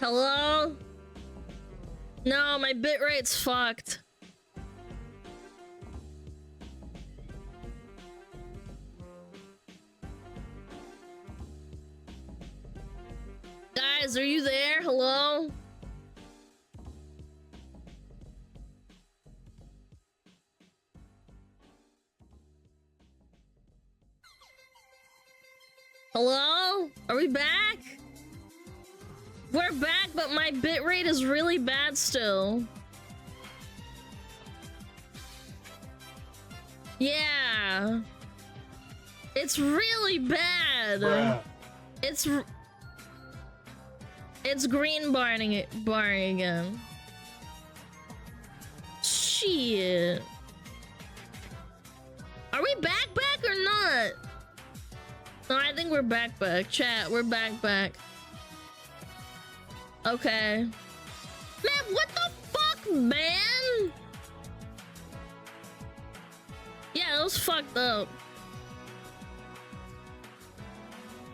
Hello? No, my bitrate's fucked. Guys, are you there? Hello? Hello? Are we back? We're back, but my bitrate is really bad still. Yeah. It's really bad. Bruh. It's green barring again. Shit. Are we back or not? No, I think we're back. Chat, we're back. Okay. Man, what the fuck, man? Yeah, that was fucked up.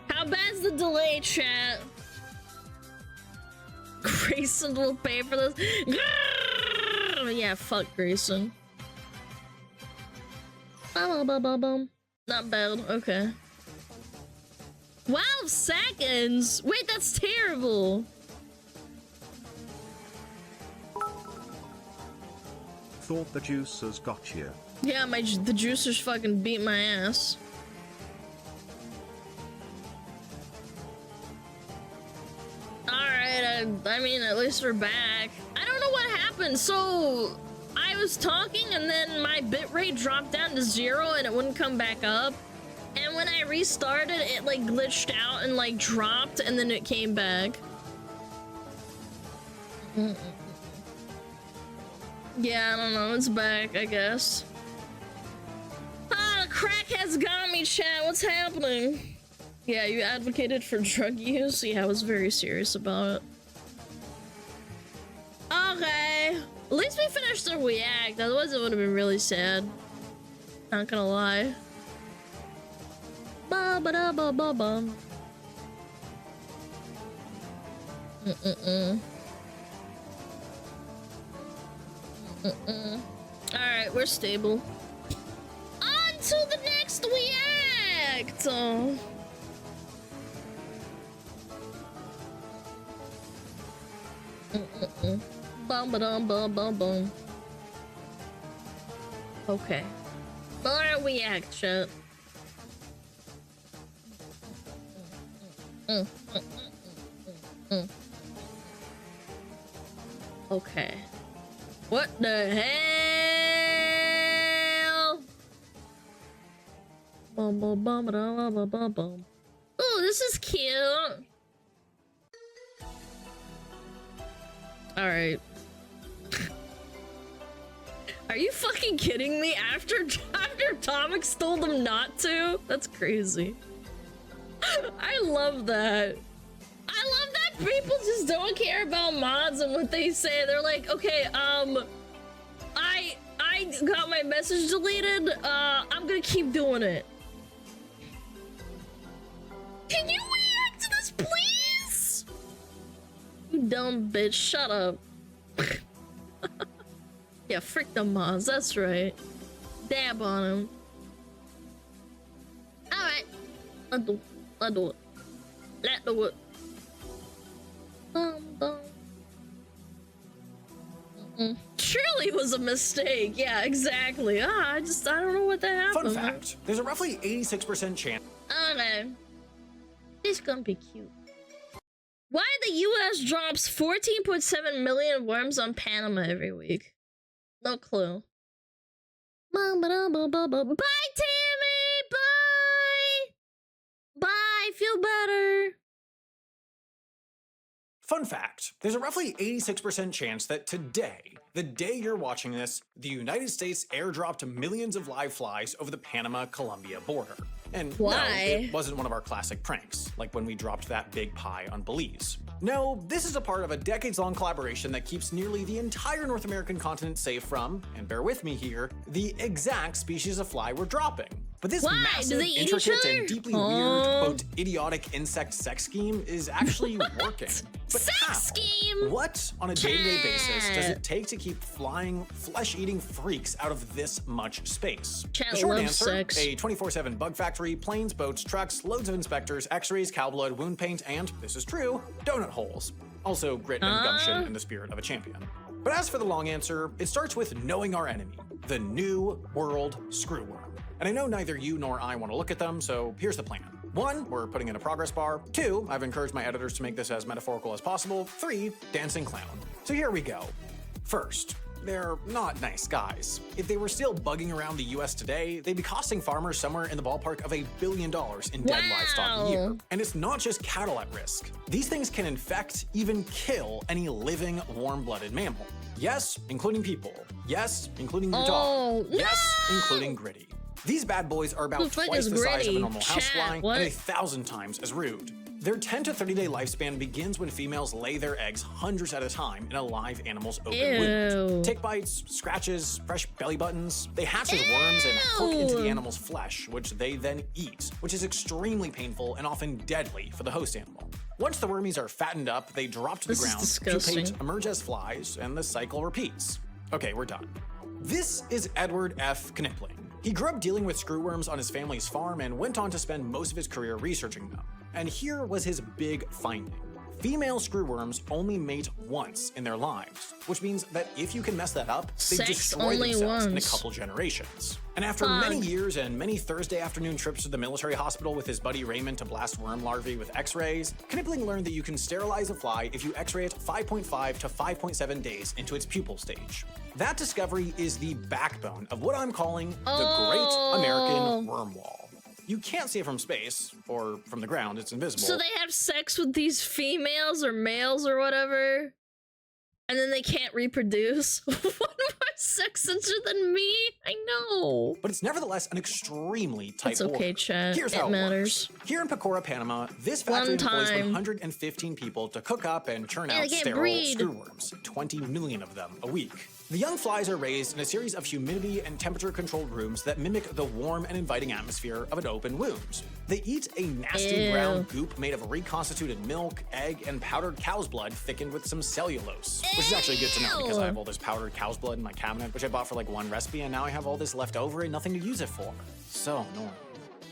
How bad's the delay, chat? Grayson will pay for this. Yeah, fuck Grayson. Not bad, okay. 12 seconds? Wait, that's terrible. Thought the juicers got you. Yeah, the juicers fucking beat my ass. Alright, I mean, at least we're back. I don't know what happened, so I was talking and then my bitrate dropped down to 0 and it wouldn't come back up. And when I restarted, it like glitched out and like dropped and then it came back. Yeah, I don't know, it's back, I guess. Ah, the crack has got me, chat, what's happening? Yeah, you advocated for drug use? Yeah, I was very serious about it. Okay. At least we finished the react, otherwise it would have been really sad. Not gonna lie. Ba ba da ba ba bum. Alright, we're stable. On to the next react! Bum ba dum bum bum bum. Okay. More react, chat. Okay. What the hell? Bum bum bum bum bum bum bum. Oh, this is cute. All right. Are you fucking kidding me? After Tomix told them not to? That's crazy. I love that. I love that people just don't care about mods and what they say. They're like, okay, I got my message deleted. I'm gonna keep doing it. Can you react to this, please? You dumb bitch, shut up. Yeah, frick the mods, that's right. Dab on him. Alright. Let's do it. Let's do it. Surely it was a mistake. Yeah, exactly. I don't know what that happened. Fun fact, there's a roughly 86% chance. Okay. It's gonna be cute. Why the US drops 14.7 million worms on Panama every week? No clue. Bye, Timmy! Bye! Bye! Feel better! Fun fact, there's a roughly 86% chance that today, the day you're watching this, the United States airdropped millions of live flies over the Panama-Colombia border. And Why? no, it wasn't one of our classic pranks, like when we dropped that big pie on Belize. No, this is a part of a decades-long collaboration that keeps nearly the entire North American continent safe from, and bear with me here, the exact species of fly we're dropping. But this Why? Do massive, they eat each intricate, other? and deeply weird, quote, idiotic insect sex scheme is actually working. But Sex how? scheme? What, on a day-to-day basis, does Chat. it take to keep flying, flesh-eating freaks out of this much space? Chat The short loves answer, sex. a 24/7 bug factory, planes, boats, trucks, loads of inspectors, x-rays, cow blood, wound paint, and, this is true, donut holes. Also grit and gumption in the spirit of a champion. But as for the long answer, it starts with knowing our enemy, the New World Screwworm. And I know neither you nor I want to look at them, so here's the plan. 1, we're putting in a progress bar. 2, I've encouraged my editors to make this as metaphorical as possible. 3, dancing clown. So here we go. First, they're not nice guys. If they were still bugging around the US today, they'd be costing farmers somewhere in the ballpark of $1 billion in dead livestock a year. And it's not just cattle at risk. These things can infect, even kill, any living, warm-blooded mammal. Yes, including people. Yes, including your dog. Yes, including Gritty. These bad boys are about twice the size of a normal housefly and 1,000 times as rude. Their 10 to 30 day lifespan begins when females lay their eggs hundreds at a time in a live animal's open wound. Tick bites, scratches, fresh belly buttons. They hatch as worms and hook into the animal's flesh, which they then eat, which is extremely painful and often deadly for the host animal. Once the wormies are fattened up, they drop to the ground, pupate, emerge as flies, and the cycle repeats. Okay, we're done. This is Edward F. Knipling. He grew up dealing with screwworms on his family's farm and went on to spend most of his career researching them. And here was his big finding. Female screwworms only mate once in their lives, which means that if you can mess that up, they destroy themselves in a couple generations. And after many years and many Thursday afternoon trips to the military hospital with his buddy Raymond to blast worm larvae with x-rays, Knipling learned that you can sterilize a fly if you x-ray it 5.5 to 5.7 days into its pupal stage. That discovery is the backbone of what I'm calling the Great American Worm Wall. You can't see it from space, or from the ground, it's invisible. So they have sex with these females or males or whatever, and then they can't reproduce? What more sexist than me? I know. But it's nevertheless an extremely tight It's okay, order. chat. Here's how it matters. Works. Here in Pecora, Panama, this factory employs 115 people to cook up and churn out sterile screwworms, 20 million of them a week. The young flies are raised in a series of humidity and temperature-controlled rooms that mimic the warm and inviting atmosphere of an open wound. They eat a nasty brown goop made of reconstituted milk, egg, and powdered cow's blood thickened with some cellulose. Which is actually good to know because I have all this powdered cow's blood in my cabinet, which I bought for like one recipe, and now I have all this left over and nothing to use it for. So annoying.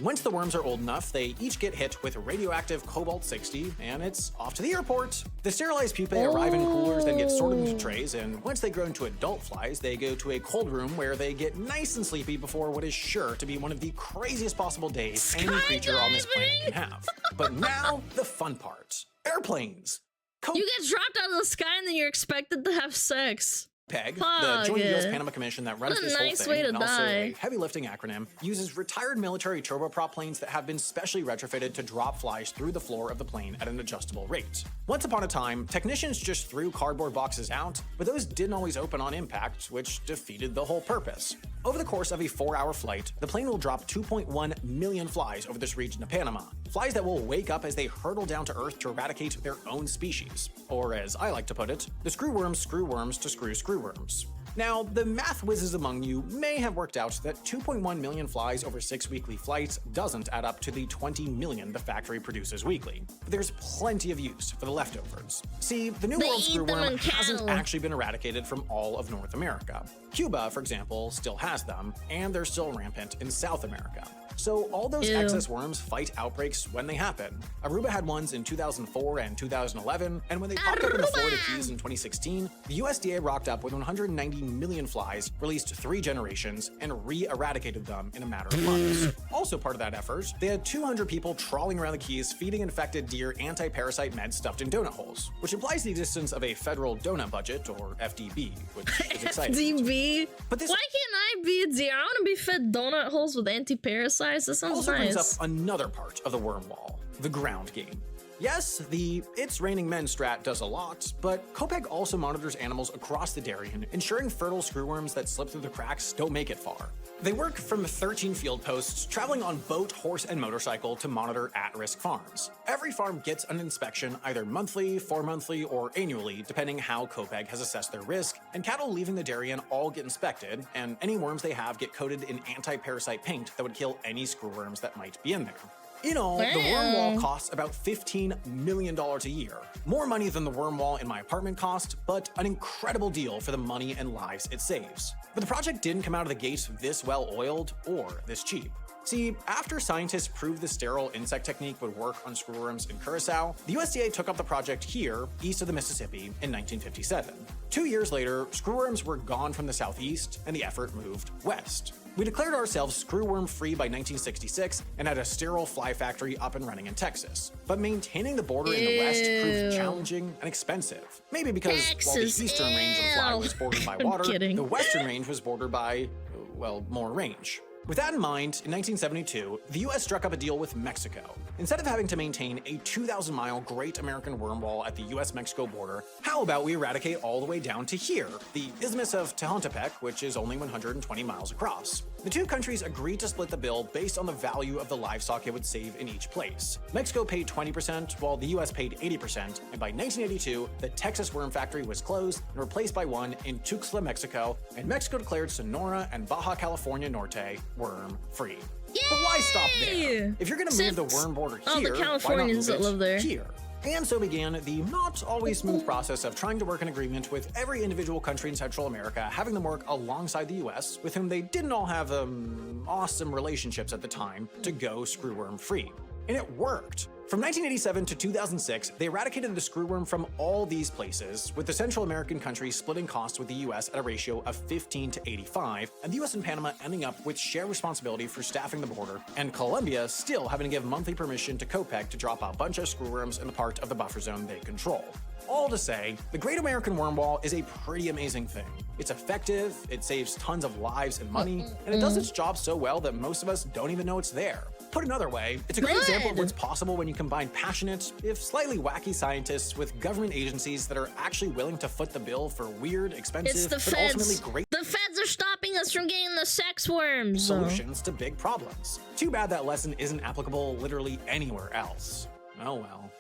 Once the worms are old enough, they each get hit with radioactive cobalt-60, and it's off to the airport. The sterilized pupae arrive in coolers, then get sorted into trays, and once they grow into adult flies, they go to a cold room where they get nice and sleepy before what is sure to be one of the craziest possible days any creature on this planet can have. But now, the fun part. Airplanes! You get dropped out of the sky and then you're expected to have sex. PEG, the Joint U.S. Panama Commission that runs this whole thing, and also a heavy lifting acronym, uses retired military turboprop planes that have been specially retrofitted to drop flies through the floor of the plane at an adjustable rate. Once upon a time, technicians just threw cardboard boxes out, but those didn't always open on impact, which defeated the whole purpose. Over the course of a 4-hour flight, the plane will drop 2.1 million flies over this region of Panama. Flies that will wake up as they hurtle down to Earth to eradicate their own species. Or as I like to put it, the screwworms screw worms to screw screwworms. Now, the math whizzes among you may have worked out that 2.1 million flies over 6 weekly flights doesn't add up to the 20 million the factory produces weekly. But there's plenty of use for the leftovers. See, the New World screwworm hasn't actually been eradicated from all of North America. Cuba, for example, still has them, and they're still rampant in South America. So all those excess worms fight outbreaks when they happen. Aruba had ones in 2004 and 2011, and when they popped up in the Florida Keys in 2016, the USDA rocked up with 190 million flies, released 3 generations, and re-eradicated them in a matter of months. Also part of that effort, they had 200 people trawling around the Keys feeding infected deer anti-parasite meds stuffed in donut holes, which implies the existence of a federal donut budget, or FDB, which is exciting. FDB? But this Why can't I be a deer? I want to be fed donut holes with anti-parasites. That sounds also nice. brings up another part of the worm wall, the ground game. Yes, the "it's raining men" strat does a lot, but Kopeg also monitors animals across the Darien, ensuring fertile screwworms that slip through the cracks don't make it far. They work from 13 field posts, traveling on boat, horse, and motorcycle to monitor at-risk farms. Every farm gets an inspection either monthly, 4-monthly, or annually, depending how Kopeg has assessed their risk, and cattle leaving the Darien all get inspected, and any worms they have get coated in anti-parasite paint that would kill any screwworms that might be in there. In all, the worm wall costs about $15 million a year. More money than the worm wall in my apartment cost, but an incredible deal for the money and lives it saves. But the project didn't come out of the gate this well-oiled or this cheap. See, after scientists proved the sterile insect technique would work on screwworms in Curacao, the USDA took up the project here, east of the Mississippi, in 1957. 2 years later, screwworms were gone from the southeast, and the effort moved west. We declared ourselves screwworm-free by 1966 and had a sterile fly factory up and running in Texas. But maintaining the border in the west proved challenging and expensive. Maybe because while the eastern range of the fly was bordered by water, the western range was bordered by, well, more range. With that in mind, in 1972, the US struck up a deal with Mexico. Instead of having to maintain a 2,000-mile Great American Worm Wall at the US-Mexico border, how about we eradicate all the way down to here, the Isthmus of Tehuantepec, which is only 120 miles across. The two countries agreed to split the bill based on the value of the livestock it would save in each place. Mexico paid 20%, while the US paid 80%, and by 1982, the Texas worm factory was closed and replaced by one in Tuxtla, Mexico, and Mexico declared Sonora and Baja California Norte worm-free. But why stop there? If you're gonna move the worm border here, the Californians why not that live there. Here? And so began the not always smooth process of trying to work an agreement with every individual country in Central America, having them work alongside the US, with whom they didn't all have awesome relationships at the time, to go screwworm free. And it worked. From 1987 to 2006, they eradicated the screwworm from all these places, with the Central American countries splitting costs with the US at a ratio of 15 to 85, and the US and Panama ending up with shared responsibility for staffing the border, and Colombia still having to give monthly permission to Kopeg to drop a bunch of screwworms in the part of the buffer zone they control. All to say, the Great American Worm Wall is a pretty amazing thing. It's effective, it saves tons of lives and money, and it does its job so well that most of us don't even know it's there. Put another way, it's a great example of what's possible when you combine passionate, if slightly wacky scientists with government agencies that are actually willing to foot the bill for weird, expensive, but ultimately great The feds are stopping us from getting the sex worms. solutions to big problems. Too bad that lesson isn't applicable literally anywhere else. Oh well.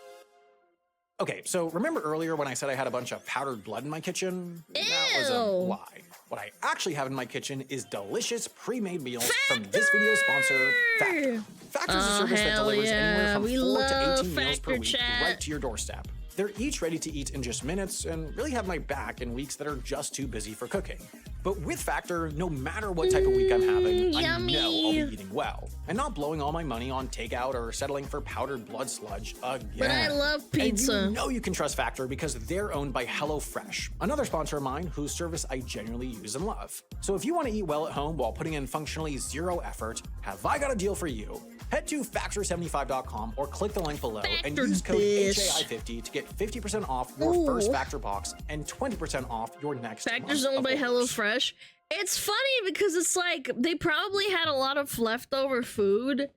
Okay, so remember earlier when I said I had a bunch of powdered blood in my kitchen? That was a lie. What I actually have in my kitchen is delicious pre-made meals from this video's sponsor, Factor. Factor is a service that delivers anywhere from 4 to 18 meals per week right to your doorstep. They're each ready to eat in just minutes and really have my back in weeks that are just too busy for cooking. But with Factor, no matter what type of week I'm having, I know I'll be eating well and not blowing all my money on takeout or settling for powdered blood sludge again. But I love pizza. And you know you can trust Factor because they're owned by HelloFresh, another sponsor of mine whose service I genuinely use and love. So if you want to eat well at home while putting in functionally zero effort, have I got a deal for you. Head to Factor75.com or click the link below and use code HAI50 to get 50% off your first Factor box and 20% off your next Factor's owned by HelloFresh. It's funny because it's like they probably had a lot of leftover food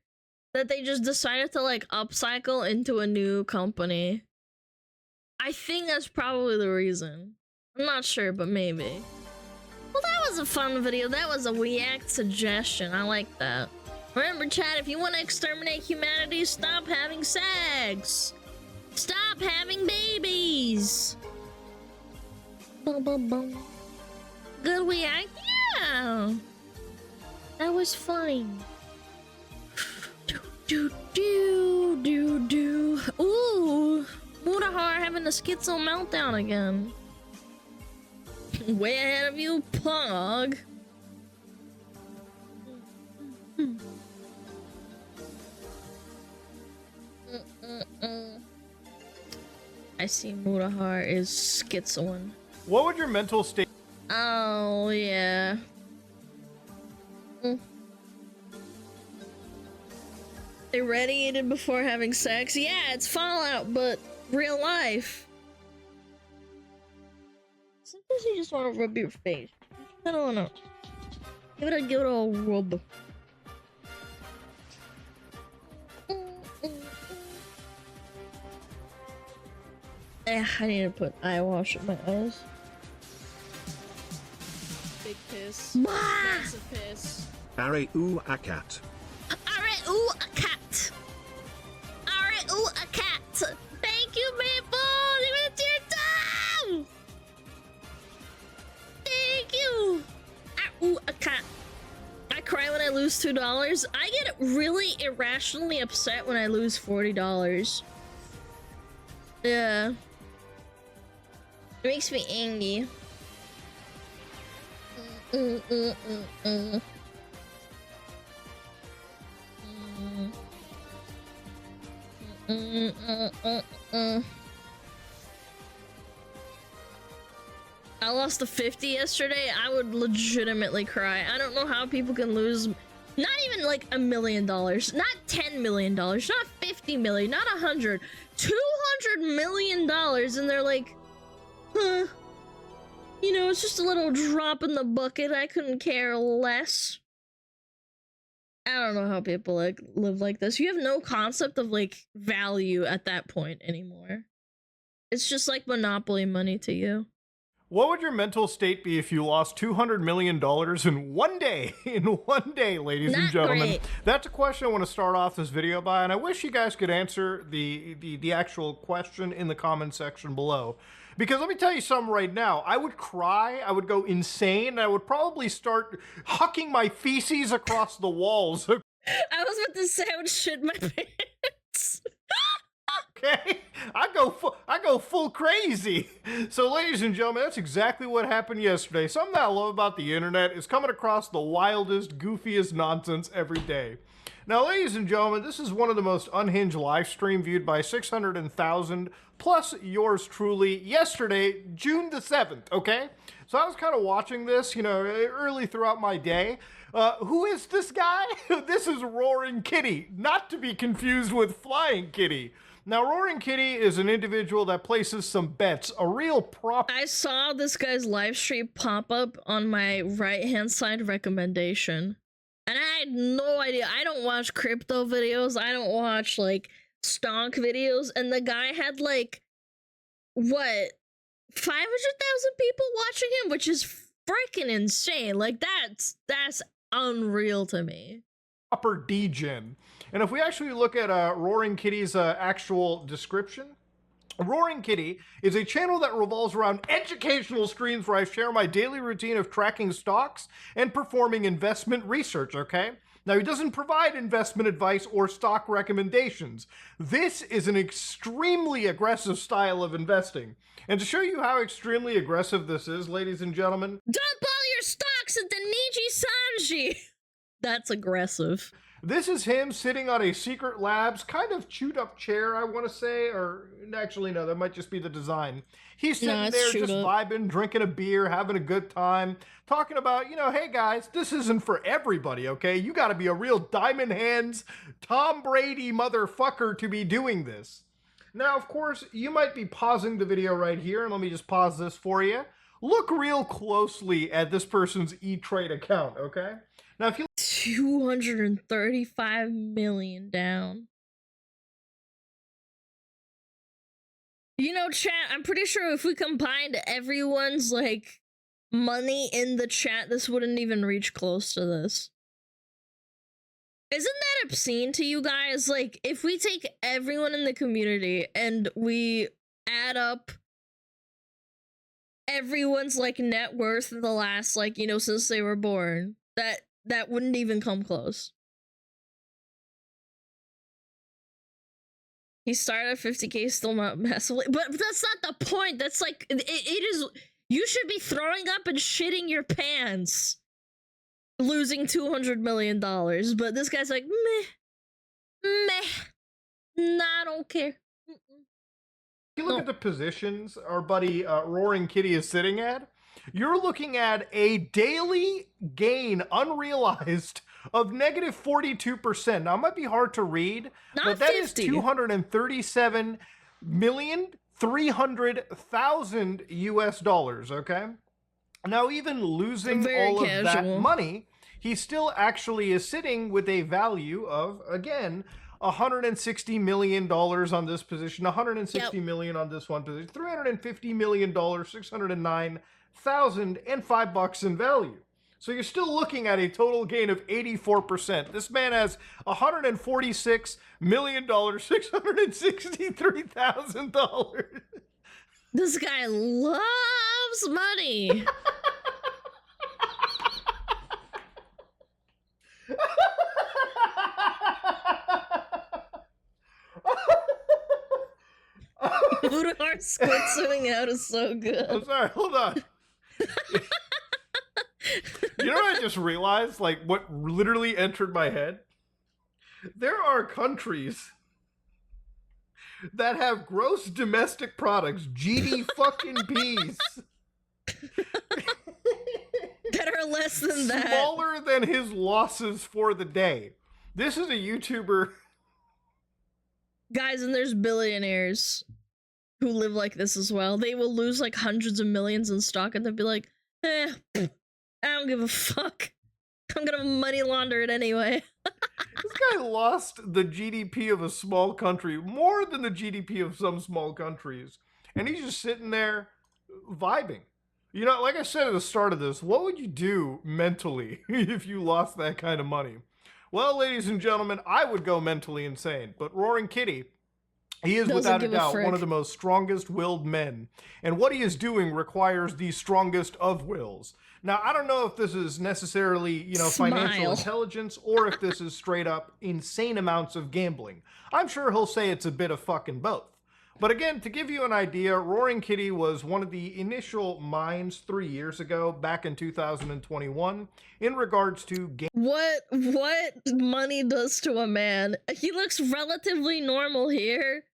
that they just decided to like upcycle into a new company. I think that's probably the reason. I'm not sure, but maybe. Well, that was a fun video. That was a react suggestion. I like that. Remember, chat, if you want to exterminate humanity, stop having sex. Stop having babies. Boom, boom, boom. Good react? Yeah. That was funny. Do, do, do, do. Ooh. Mudahar having a schizo meltdown again. Way ahead of you, Pog. I see Mudahar is schizoing. What would your mental state? Oh, yeah. Irradiated before having sex? Yeah, it's Fallout, but real life. Sometimes you just want to rub your face. I don't know. Give it a rub. I need to put eye wash on my eyes. Big piss. Wah! Massive piss. Are ooh a cat. Are ooh a cat. Are ooh a cat. Thank you, people. Give it to your tongue. Thank you. Are ooh a cat. I cry when I lose $2. I get really irrationally upset when I lose $40. Yeah. It makes me angry. I lost a 50 yesterday. I would legitimately cry. I don't know how people can lose not even like $1 million, not $10 million, not 50 million, not 100, $200 million, and they're like, huh, you know, it's just a little drop in the bucket. I couldn't care less. I don't know how people like live like this. You have no concept of like value at that point anymore. It's just like monopoly money to you. What would your mental state be if you lost $200 million in one day? In one day, ladies and gentlemen. Great. That's a question I want to start off this video by, and I wish you guys could answer the actual question in the comment section below. Because let me tell you something right now. I would cry, I would go insane, and I would probably start hucking my feces across the walls. I was about to say I would shit my pants. Okay, I go full crazy. So, ladies and gentlemen, that's exactly what happened yesterday. Something that I love about the internet is coming across the wildest, goofiest nonsense every day. Now, ladies and gentlemen, this is one of the most unhinged live stream viewed by 600,000 plus yours truly yesterday, June the 7th. Okay, so I was kind of watching this, you know, early throughout my day. Who is this guy? This is Roaring Kitty, not to be confused with Flying Kitty. Now, Roaring Kitty is an individual that places some bets, a real prop. I saw this guy's live stream pop up on my right-hand side recommendation. And I had no idea. I don't watch crypto videos. I don't watch, like, stonk videos. And the guy had, like, what? 500,000 people watching him? Which is freaking insane. Like, that's unreal to me. Proper degen. And if we actually look at Roaring Kitty's actual description, Roaring Kitty is a channel that revolves around educational streams where I share my daily routine of tracking stocks and performing investment research, okay? Now, he doesn't provide investment advice or stock recommendations. This is an extremely aggressive style of investing. And to show you how extremely aggressive this is, ladies and gentlemen, dump all your stocks at the Niji Sanji. That's aggressive. this is him sitting on a Secret Labs kind of chewed up chair, I want to say, or actually, no, that might just be the design. He's sitting there just vibing, drinking a beer, having a good time, talking about, you know, hey guys, this isn't for everybody, okay? You got to be a real diamond hands, Tom Brady motherfucker to be doing this. Now, of course, you might be pausing the video right here, and let me just pause this for you. Look real closely at this person's E-Trade account, okay? Now, if you 235 million down. You know, chat, I'm pretty sure if we combined everyone's, like, money in the chat, this wouldn't even reach close to this. Isn't that obscene to you guys? Like, if we take everyone in the community and we add up everyone's, like, net worth in the last, like, you know, since they were born, that wouldn't even come close. He started at 50K, still not massively, but that's not the point. That's like, it is, you should be throwing up and shitting your pants losing $200 million, but this guy's like, nah, I don't care. If you look at the positions our buddy Roaring Kitty is sitting at, you're looking at a daily gain unrealized of negative 42%. Now, it might be hard to read, but that is 237,300,000 US dollars, okay? Now, even losing all of that money, he still actually is sitting with a value of, again, $160 million on this position, $160 million on this one position, $350 million, $609,005 in value. So you're still looking at a total gain of 84%. This man has $146 million, $663,000. This guy loves money. Udahar squid swimming out is so good. I'm sorry, hold on. You know what I just realized? Like, what literally entered my head? There are countries that have gross domestic products, GD fucking Ps, that are less than that. smaller than his losses for the day. This is a YouTuber. Guys, and there's billionaires who live like this as well. They will lose like hundreds of millions in stock and they'll be like, I don't give a fuck. I'm gonna money launder it anyway. This guy lost the GDP of a small country, more than the GDP of some small countries. And he's just sitting there vibing. You know, like I said at the start of this, what would you do mentally if you lost that kind of money? Well, ladies and gentlemen, I would go mentally insane. But Roaring Kitty, he is without a doubt one of the most strongest-willed men. And what he is doing requires the strongest of wills. Now, I don't know if this is necessarily, you know, financial intelligence or if this is straight up insane amounts of gambling. I'm sure he'll say it's a bit of fucking both. But again, to give you an idea, Roaring Kitty was one of the initial minds 3 years ago, back in 2021, in regards to What money does to a man. He looks relatively normal here,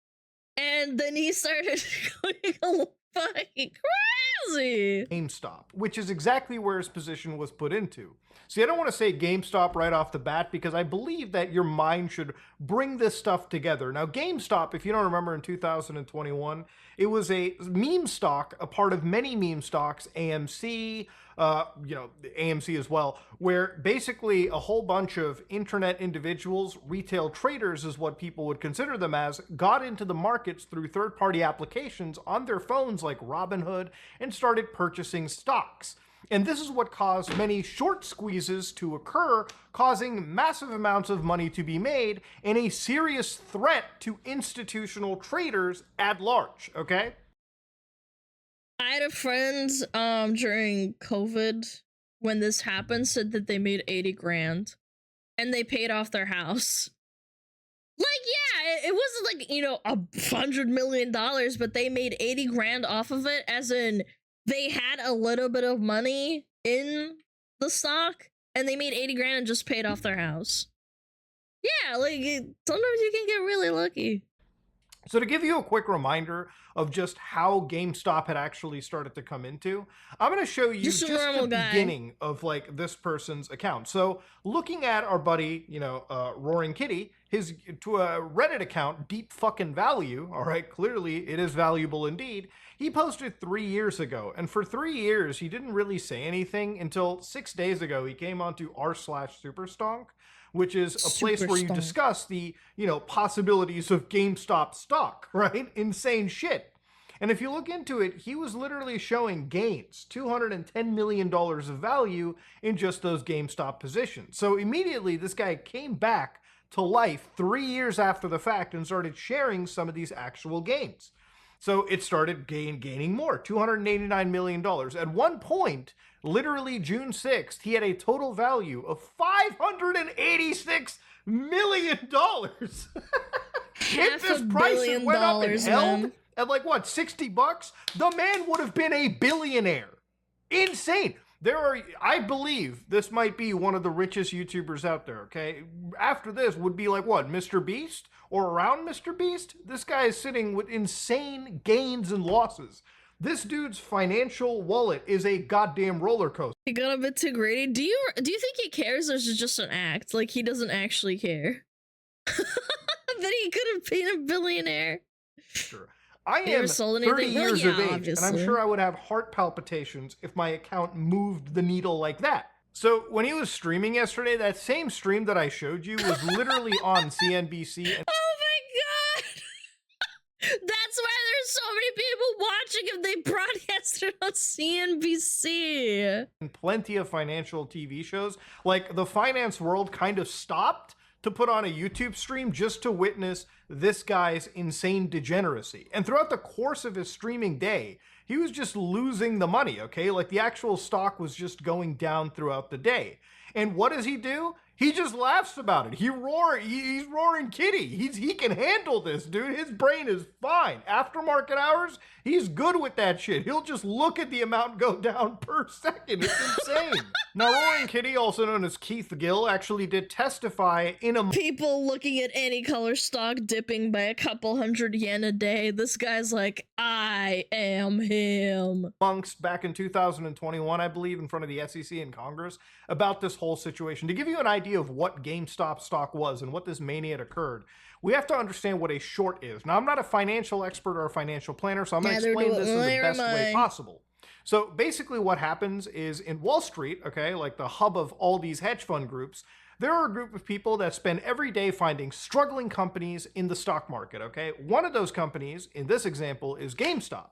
and then he started going a fucking crazy. GameStop, which is exactly where his position was put into. See, I don't want to say GameStop right off the bat because I believe that your mind should bring this stuff together. Now, GameStop, if you don't remember, in 2021, it was a meme stock, a part of many meme stocks, AMC, AMC as well, where basically a whole bunch of internet individuals, retail traders is what people would consider them as, got into the markets through third-party applications on their phones like Robinhood and started purchasing stocks. And this is what caused many short squeezes to occur, causing massive amounts of money to be made and a serious threat to institutional traders at large, okay? I had a friend during COVID when this happened said that they made 80 grand and they paid off their house. Like, yeah, it wasn't like, you know, $100 million, but they made 80 grand off of it, as in they had a little bit of money in the stock and they made 80 grand and just paid off their house. Yeah, like, sometimes you can get really lucky. So to give you a quick reminder of just how GameStop had actually started to come into, I'm going to show you just the beginning of like this person's account. So looking at our buddy, you know, Roaring Kitty, his to a Reddit account, Deep Fucking Value, all right, clearly it is valuable indeed. He posted 3 years ago, and for 3 years he didn't really say anything until 6 days ago he came onto r/Superstonk, which is a place where you discuss the, you know, possibilities of GameStop stock, right? Insane shit. And if you look into it, he was literally showing gains, $210 million of value in just those GameStop positions. So immediately this guy came back to life 3 years after the fact and started sharing some of these actual gains. So it started gaining more, $289 million. At one point, literally June 6th, he had a total value of $586 million. If this price went up and held at like, what, 60 bucks, the man would have been a billionaire. Insane. There are, I believe this might be one of the richest YouTubers out there, okay? After this would be like, what, Mr. Beast? Or around Mr. Beast? This guy is sitting with insane gains and losses. This dude's financial wallet is a goddamn roller coaster. He got a bit too greedy. Do you think he cares, or is it just an act? Like, he doesn't actually care? That he could have been a billionaire. Sure. I am 30 years of age, and I'm sure I would have heart palpitations if my account moved the needle like that. So when he was streaming yesterday, that same stream that I showed you was literally on CNBC. And Oh my god! That's why there's so many people watching if they broadcast it on CNBC. plenty of financial TV shows. Like, the finance world kind of stopped to put on a YouTube stream just to witness this guy's insane degeneracy. And throughout the course of his streaming day, he was just losing the money, okay? Like, the actual stock was just going down throughout the day. And what does he do? He just laughs about it. He's roaring kitty. He can handle this, dude. His brain is fine. After market hours, he's good with that shit. He'll just look at the amount go down per second. It's insane. Now, roaring kitty, also known as Keith Gill, actually did testify in a People looking at any color stock dipping by a couple hundred yen a day. This guy's like, I am him. amongst back in 2021, I believe, in front of the SEC and Congress about this whole situation. To give you an idea of what GameStop stock was and what this mania had occurred, we have to understand what a short is. Now, I'm not a financial expert or a financial planner, so I'm going to explain this in the best way possible. So basically what happens is in Wall Street, okay, like the hub of all these hedge fund groups, there are a group of people that spend every day finding struggling companies in the stock market, okay? One of those companies, in this example, is GameStop.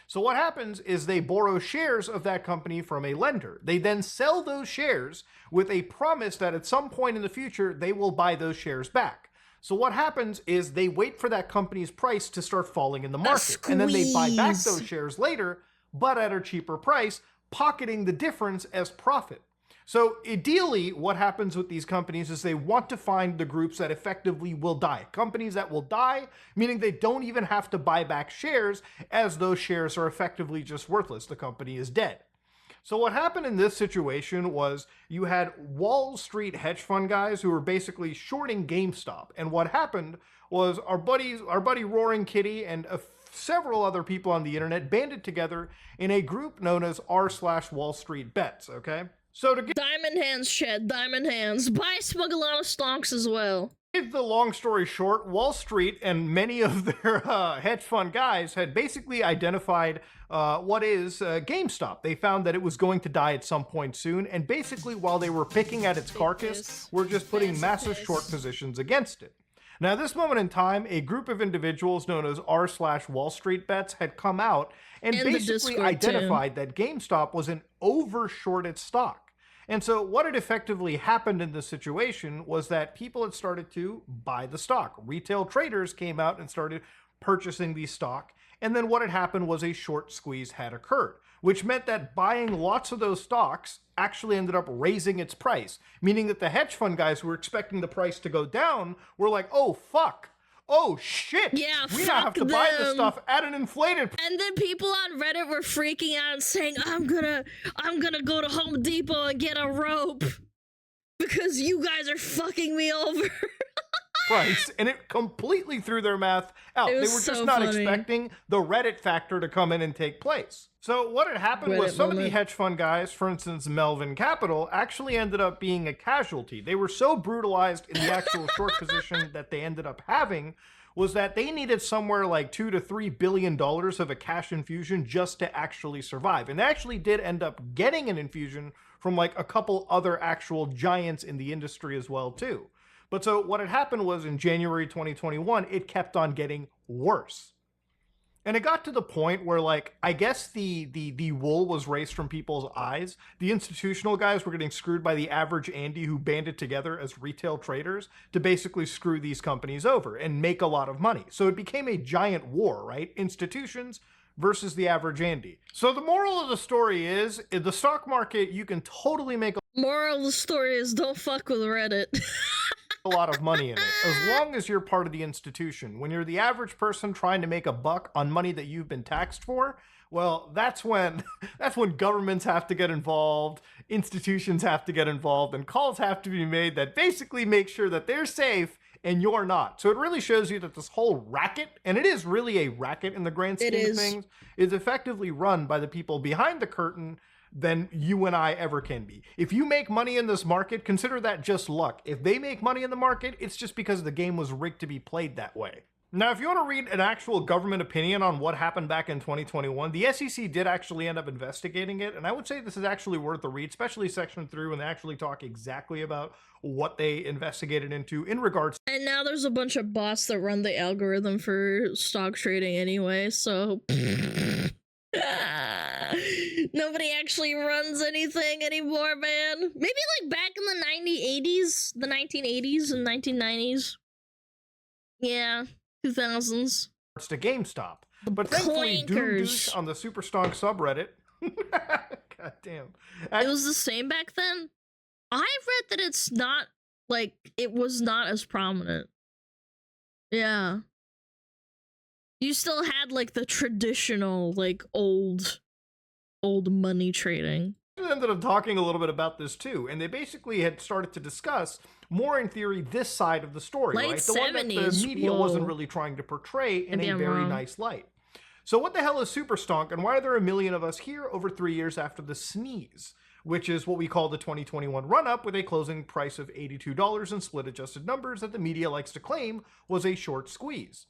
So what happens is they borrow shares of that company from a lender. They then sell those shares with a promise that at some point in the future, they will buy those shares back. So what happens is they wait for that company's price to start falling in the market, and then they buy back those shares later, but at a cheaper price, pocketing the difference as profit. So ideally, what happens with these companies is they want to find the groups that effectively will die. Companies that will die, meaning they don't even have to buy back shares, as those shares are effectively just worthless. The company is dead. So what happened in this situation was you had Wall Street hedge fund guys who were basically shorting GameStop. And what happened was our buddy Roaring Kitty and several other people on the internet banded together in a group known as r/Wall Street Bets, okay? So to Diamond hands, Shed. Diamond hands. Buy SmugAlana stocks as well. give the long story short, Wall Street and many of their hedge fund guys had basically identified what is GameStop. They found that it was going to die at some point soon, and basically while they were picking at its carcass, were just putting massive short positions against it. Now, at this moment in time, a group of individuals known as r/Wall Street Bets had come out and basically identified that GameStop was an over-shorted stock. And so what had effectively happened in this situation was that people had started to buy the stock. Retail traders came out and started purchasing the stock. And then what had happened was a short squeeze had occurred, which meant that buying lots of those stocks actually ended up raising its price, meaning that the hedge fund guys who were expecting the price to go down were like, oh, fuck. Oh, shit. Yeah, we now have to buy this stuff at an inflated price. And then people on Reddit were freaking out and saying, I'm gonna go to Home Depot and get a rope because you guys are fucking me over. Price, and it completely threw their math out. They were just not expecting the Reddit factor to come in and take place. So what had happened was some of the hedge fund guys, for instance, Melvin Capital, actually ended up being a casualty. They were so brutalized in the actual short position that they ended up having was that they needed somewhere like $2 to $3 billion of a cash infusion just to actually survive. And they actually did end up getting an infusion from like a couple other actual giants in the industry as well too. But so what had happened was in January 2021, it kept on getting worse. And it got to the point where, like, I guess the wool was raised from people's eyes. The institutional guys were getting screwed by the average Andy who banded together as retail traders to basically screw these companies over and make a lot of money. So it became a giant war, right? Institutions versus the average Andy. So the moral of the story is, in the stock market, you can totally make Moral of the story is don't fuck with Reddit. a lot of money in it, as long as you're part of the institution. When you're the average person trying to make a buck on money that you've been taxed for, well, that's when governments have to get involved, institutions have to get involved, and calls have to be made that basically make sure that they're safe and you're not. So it really shows you that this whole racket, and it is really a racket in the grand scheme of things, is effectively run by the people behind the curtain than you and I ever can be. If you make money in this market, consider that just luck. If they make money in the market, it's just because the game was rigged to be played that way. Now, if you want to read an actual government opinion on what happened back in 2021, the SEC did actually end up investigating it, and I would say this is actually worth a read, especially section 3 when they actually talk exactly about what they investigated into in regards. And now there's a bunch of bots that run the algorithm for stock trading anyway, so nobody actually runs anything anymore, man. Maybe like back in the 1980s and 1990s. Yeah. 2000s. To GameStop. But thankfully, Doom on the Super Stonk subreddit. God damn. It was the same back then? I read that it's not, like, it was not as prominent. Yeah. You still had, like, the traditional, like, old money trading. Ended up talking a little bit about this too, and they basically had started to discuss more in theory this side of the story, Late right? The 70s, one that the media wasn't really trying to portray in a very nice light. So what the hell is Super Stonk, and why are there a million of us here over 3 years after the sneeze, which is what we call the 2021 run-up with a closing price of $82 and split adjusted numbers that the media likes to claim was a short squeeze.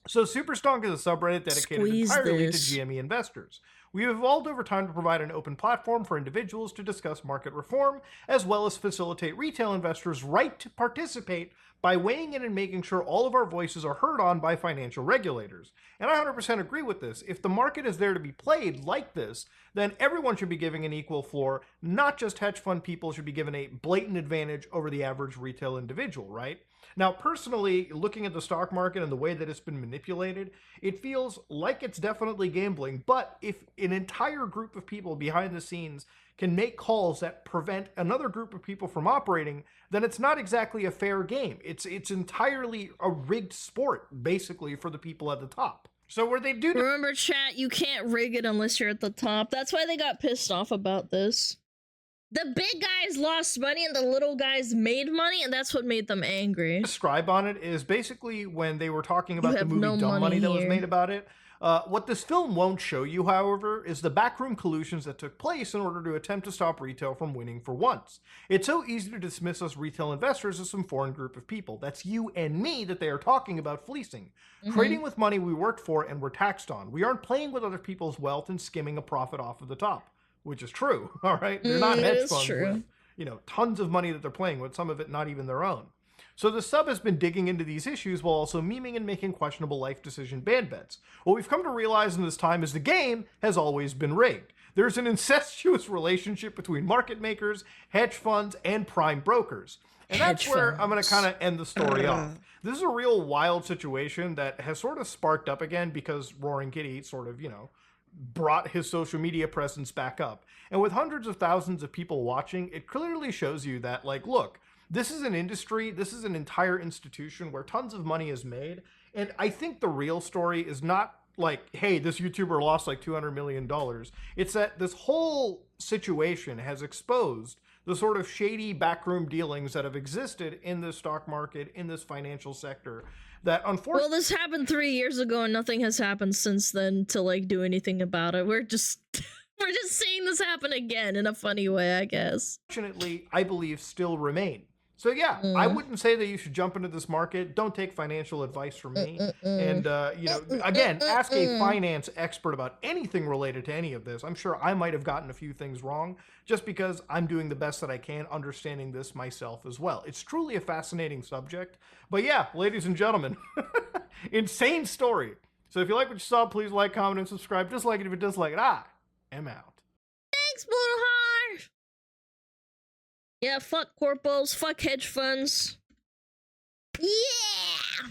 So Super Stonk is a subreddit dedicated entirely to GME investors. We have evolved over time to provide an open platform for individuals to discuss market reform, as well as facilitate retail investors' right to participate by weighing in and making sure all of our voices are heard on by financial regulators. And I 100% agree with this. If the market is there to be played like this, then everyone should be given an equal floor, not just hedge fund people should be given a blatant advantage over the average retail individual, right? Now, personally, looking at the stock market and the way that it's been manipulated, it feels like it's definitely gambling, but if an entire group of people behind the scenes can make calls that prevent another group of people from operating, then it's not exactly a fair game. It's entirely a rigged sport, basically, for the people at the top. So where they do... Remember, chat, you can't rig it unless you're at the top. That's why they got pissed off about this. The big guys lost money and the little guys made money, and that's what made them angry. Describe on it is basically when they were talking about the movie Dumb Money that was made about it. What this film won't show you, however, is the backroom collusions that took place in order to attempt to stop retail from winning for once. It's so easy to dismiss us retail investors as some foreign group of people. That's you and me that they are talking about fleecing. Trading with money we worked for and were taxed on. We aren't playing with other people's wealth and skimming a profit off of the top. Which is true, all right? They're not hedge funds with, you know, tons of money that they're playing with, some of it not even their own. So the sub has been digging into these issues while also memeing and making questionable life decision ban bets. What we've come to realize in this time is the game has always been rigged. There's an incestuous relationship between market makers, hedge funds, and prime brokers. And that's where I'm going to kind of end the story off. This is a real wild situation that has sort of sparked up again because Roaring Kitty sort of, you know, brought his social media presence back up. And with hundreds of thousands of people watching, it clearly shows you that, like, look, this is an industry, this is an entire institution where tons of money is made. And I think the real story is not like, hey, this YouTuber lost like $200 million. It's that this whole situation has exposed the sort of shady backroom dealings that have existed in the stock market, in this financial sector. That unfortunately, well, this happened 3 years ago and nothing has happened since then to like do anything about it. We're just seeing this happen again in a funny way, I guess. Fortunately, I believe still remain. So yeah, I wouldn't say that you should jump into this market. Don't take financial advice from me. And, you know, again, ask a finance expert about anything related to any of this. I'm sure I might have gotten a few things wrong just because I'm doing the best that I can understanding this myself as well. It's truly a fascinating subject. But yeah, ladies and gentlemen, insane story. So if you like what you saw, please like, comment, and subscribe. Dislike it if you dislike it. I am out. Thanks, Bullhard! Yeah, fuck corpos, fuck hedge funds. Yeah!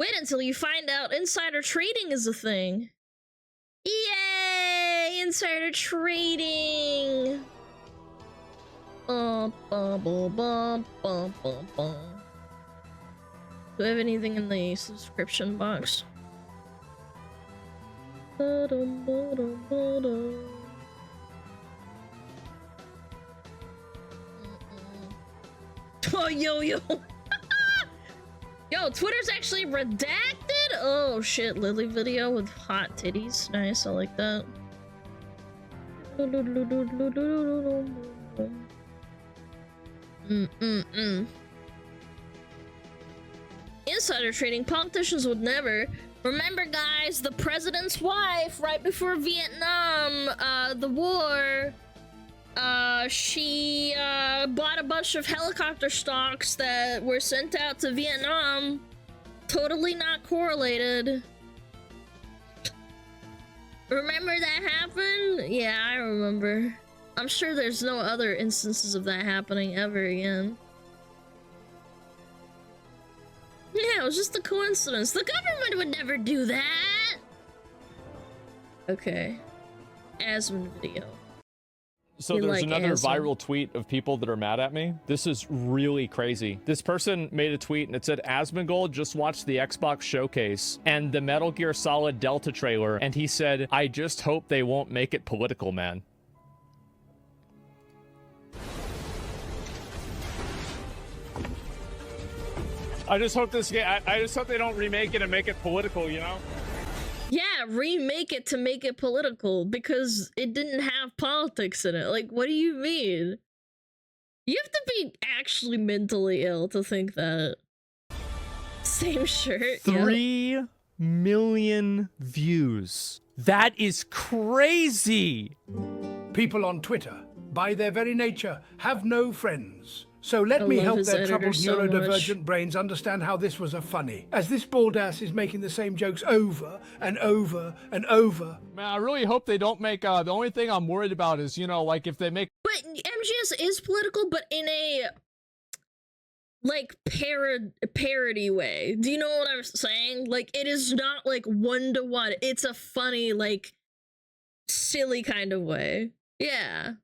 Wait until you find out insider trading is a thing. Yay! Insider trading! Do I have anything in the subscription box? Oh, yo. Yo, Twitter's actually redacted? Oh, shit. Lily video with hot titties. Nice, I like that. insider trading. Politicians would never. Remember, guys, the president's wife, right before Vietnam, the war, she bought a bunch of helicopter stocks that were sent out to Vietnam. Totally not correlated. Remember that happened? Yeah, I remember. I'm sure there's no other instances of that happening ever again. Yeah, it was just a coincidence. The government would never do that. Okay. Asmund video. So You there's like another Asmund. viral tweet of people that are mad at me. This is really crazy. This person made a tweet and it said, Asmongold just watched the Xbox showcase and the Metal Gear Solid Delta trailer, and he said, I just hope they won't make it political, man. I just hope this game, I just hope they don't remake it and make it political, you know? Yeah, remake it to make it political because it didn't have politics in it. Like, what do you mean? You have to be actually mentally ill to think that. Same shirt. Yep. 3 million views. That is crazy. People on Twitter, by their very nature, have no friends. So let me love help his their editor troubled so neurodivergent brains understand how this was a funny. As this bald ass is making the same jokes over and over and over. Man, I really hope they don't make, the only thing I'm worried about is, you know, like if they make... But MGS is political, but in a like parody way. Do you know what I'm saying? Like, it is not like one-to-one. It's a funny, like, silly kind of way. Yeah.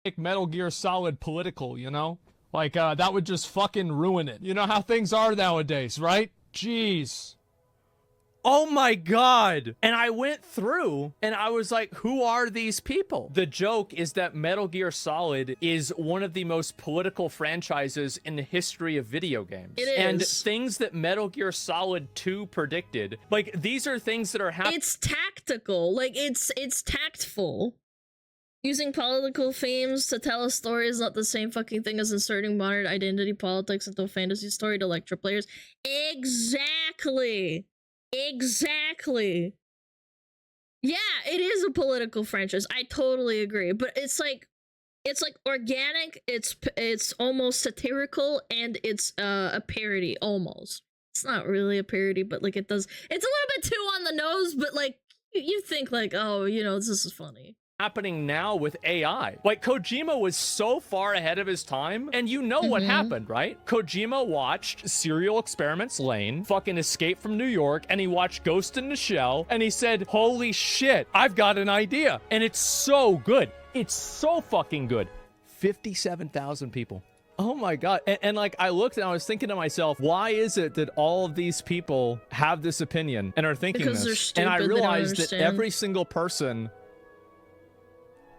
Make Metal Gear Solid political, you know? Like, that would just fucking ruin it. You know how things are nowadays, right? Jeez. Oh my god. And I went through and I was like, who are these people? The joke is that Metal Gear Solid is one of the most political franchises in the history of video games. It is. And things that Metal Gear Solid 2 predicted, like, these are things that are happening. It's tactical. Like, it's tactful. Using political themes to tell a story is not the same fucking thing as inserting modern identity politics into a fantasy story to lecture players. Exactly. Exactly. Yeah, it is a political franchise. I totally agree. But it's like organic, it's almost satirical, and it's a parody almost. It's not really a parody, but like it's a little bit too on the nose, but like you think like, oh, you know, this is funny. Happening now with AI. Like, Kojima was so far ahead of his time, and you know what happened, right? Kojima watched Serial Experiments Lane, fucking Escape from New York, and he watched Ghost in the Shell, and he said, holy shit, I've got an idea. And it's so good. It's so fucking good. 57,000 people. Oh my god. And like, I looked and I was thinking to myself, why is it that all of these people have this opinion and are thinking Because this? they're stupid, and I they don't realized that understand. every single person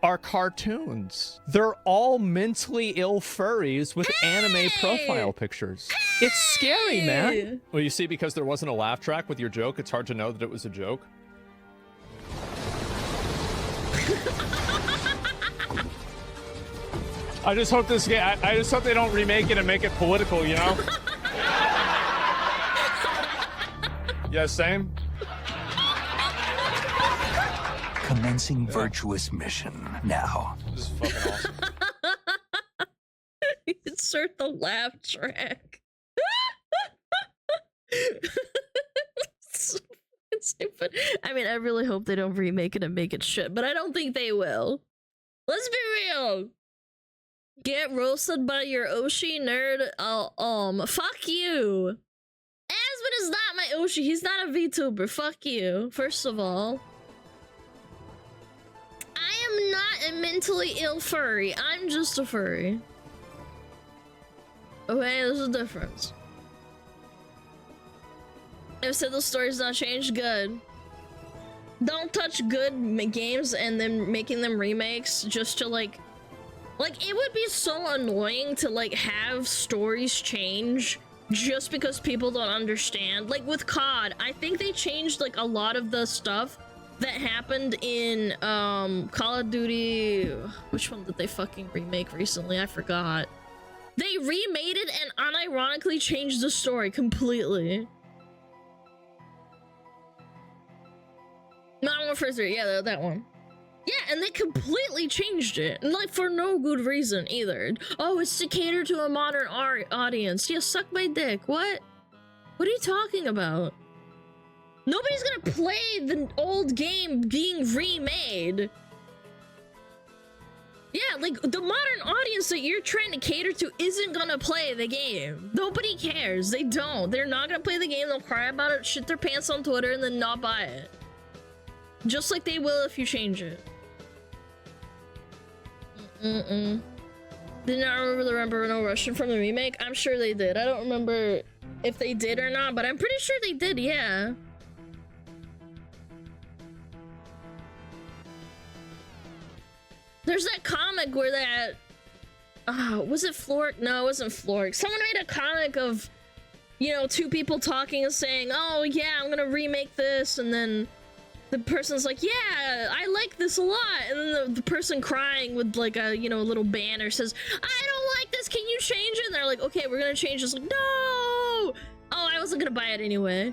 are cartoons. They're all mentally ill furries with anime profile pictures. It's scary, man. Well, you see, because there wasn't a laugh track with your joke, it's hard to know that it was a joke. I just hope this game, I just hope they don't remake it and make it political, you know? Yeah, same. Commencing virtuous mission now. This is fucking awesome. Insert the laugh track. So fucking stupid. I mean, I really hope they don't remake it and make it shit, but I don't think they will. Let's be real. Get roasted by your Oshi nerd. Fuck you. Asmund is not my Oshi. He's not a VTuber. Fuck you. First of all, I am not a mentally ill furry. I'm just a furry. Okay, there's a difference. If said the story's not changed, good. Don't touch good games and then making them remakes just to like it would be so annoying to like have stories change just because people don't understand. Like with COD, I think they changed like a lot of the stuff that happened in Call of Duty. Which one did they fucking remake recently? I forgot. They remade it and unironically changed the story completely. Modern Warfare 3, yeah, that one. Yeah, and they completely changed it. And like, for no good reason either. Oh, it's to cater to a modern audience. Yeah, suck my dick. What? What are you talking about? Nobody's gonna play the old game being remade. Yeah, like, the modern audience that you're trying to cater to isn't gonna play the game. Nobody cares. They don't. They're not gonna play the game. They'll cry about it, shit their pants on Twitter, and then not buy it. Just like they will if you change it. Did not remember the Rambo Russian from the remake? I'm sure they did. I don't remember if they did or not, but I'm pretty sure they did, yeah. There's that comic where that... was it Flork? No, it wasn't Flork. Someone made a comic of, you know, two people talking and saying, oh yeah, I'm gonna remake this, and then the person's like, yeah, I like this a lot, and then the person crying with like a, you know, little banner says, I don't like this, can you change it? And they're like, okay, we're gonna change this. Like, no! Oh, I wasn't gonna buy it anyway.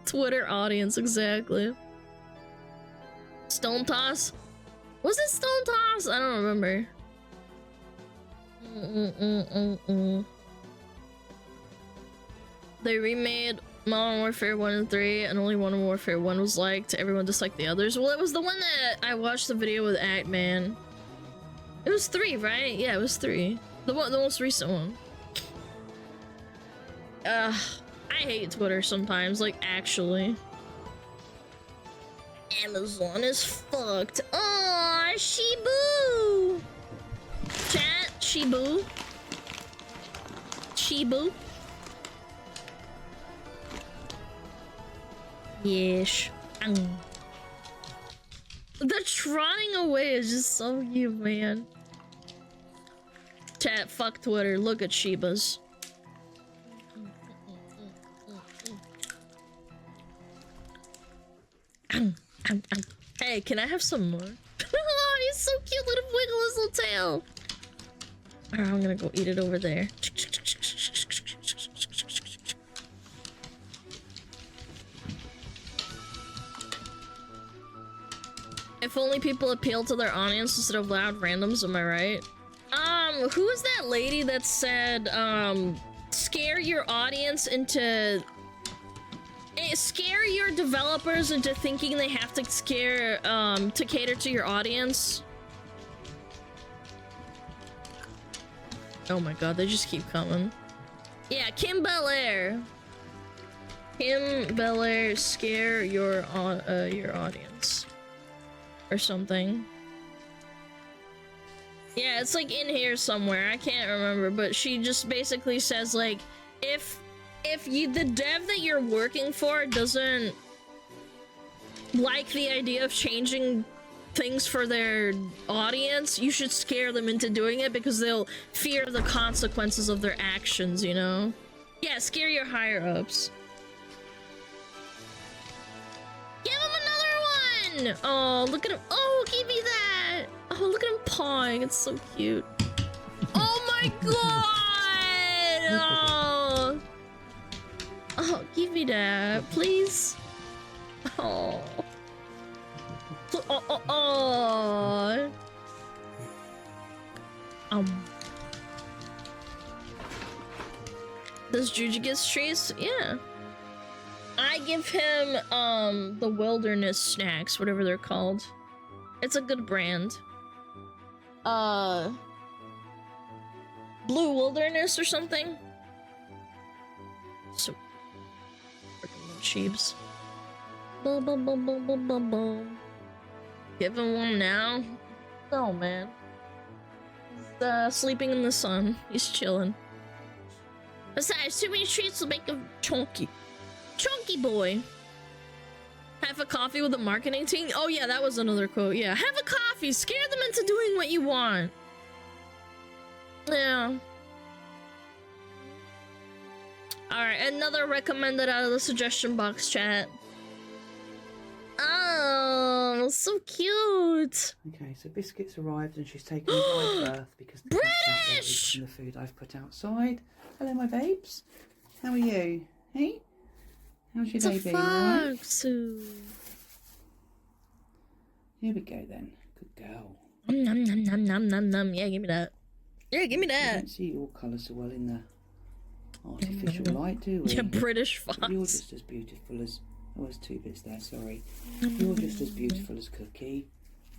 Twitter audience, exactly. Stone Toss? Was it Stone Toss? I don't remember. They remade Modern Warfare 1 and 3, and only Modern Warfare 1 was liked. Everyone disliked the others. Well, it was the one that I watched the video with Actman. It was 3, right? Yeah, it was 3. The most recent one. I hate Twitter sometimes, like, actually. Amazon is fucked. Aww, Shibu! Chat, Shibu. Shibu. Yes. The trotting away is just so cute, man. Chat, fuck Twitter. Look at Shibas. Hey, can I have some more? Oh, he's so cute. Let him wiggle his little tail. Alright, I'm gonna go eat it over there. If only people appeal to their audience instead of loud randoms, am I right? Who is that lady that said, scare your audience into... scare your developers into thinking they have to scare, to cater to your audience? Oh my god, they just keep coming. Yeah, Kim Belair. Kim Belair, scare your audience. Or something. Yeah, it's like in here somewhere. I can't remember, but she just basically says like, if the dev that you're working for doesn't like the idea of changing things for their audience, you should scare them into doing it because they'll fear the consequences of their actions, you know? Yeah, scare your higher-ups. Give him another one! Oh, look at him. Oh, give me that! Oh, look at him pawing. It's so cute. Oh my god! Oh. Oh, give me that, please. Oh. Oh. Does Juju get trees? Yeah. I give him, the wilderness snacks, whatever they're called. It's a good brand. Blue Wilderness or something? So freaking cheaps. Boom, boom, boom, boom, boom, boom, boom. Give him one now? No, man. He's sleeping in the sun. He's chilling. Besides, too many treats will make him chunky. Chunky boy. Have a coffee with the marketing team? Oh yeah, that was another quote. Yeah, have a coffee. Scare them into doing what you want. Yeah. Alright, another recommended out of the suggestion box, chat. Oh, so cute. Okay, so Biscuit's arrived and she's taken a wide berth because the cat's out there eating the food I've put outside. Hello, my babes. How are you? Hey? How's your day been, alright? Here we go then. Good girl. Nom nom nom nom nom nom. Yeah, give me that. Yeah, give me I that. don't see your colour so well in the artificial light, do we? Yeah, British fox. You're just as beautiful as... Oh, there's 2 bits there, sorry. You're just as beautiful as Cookie,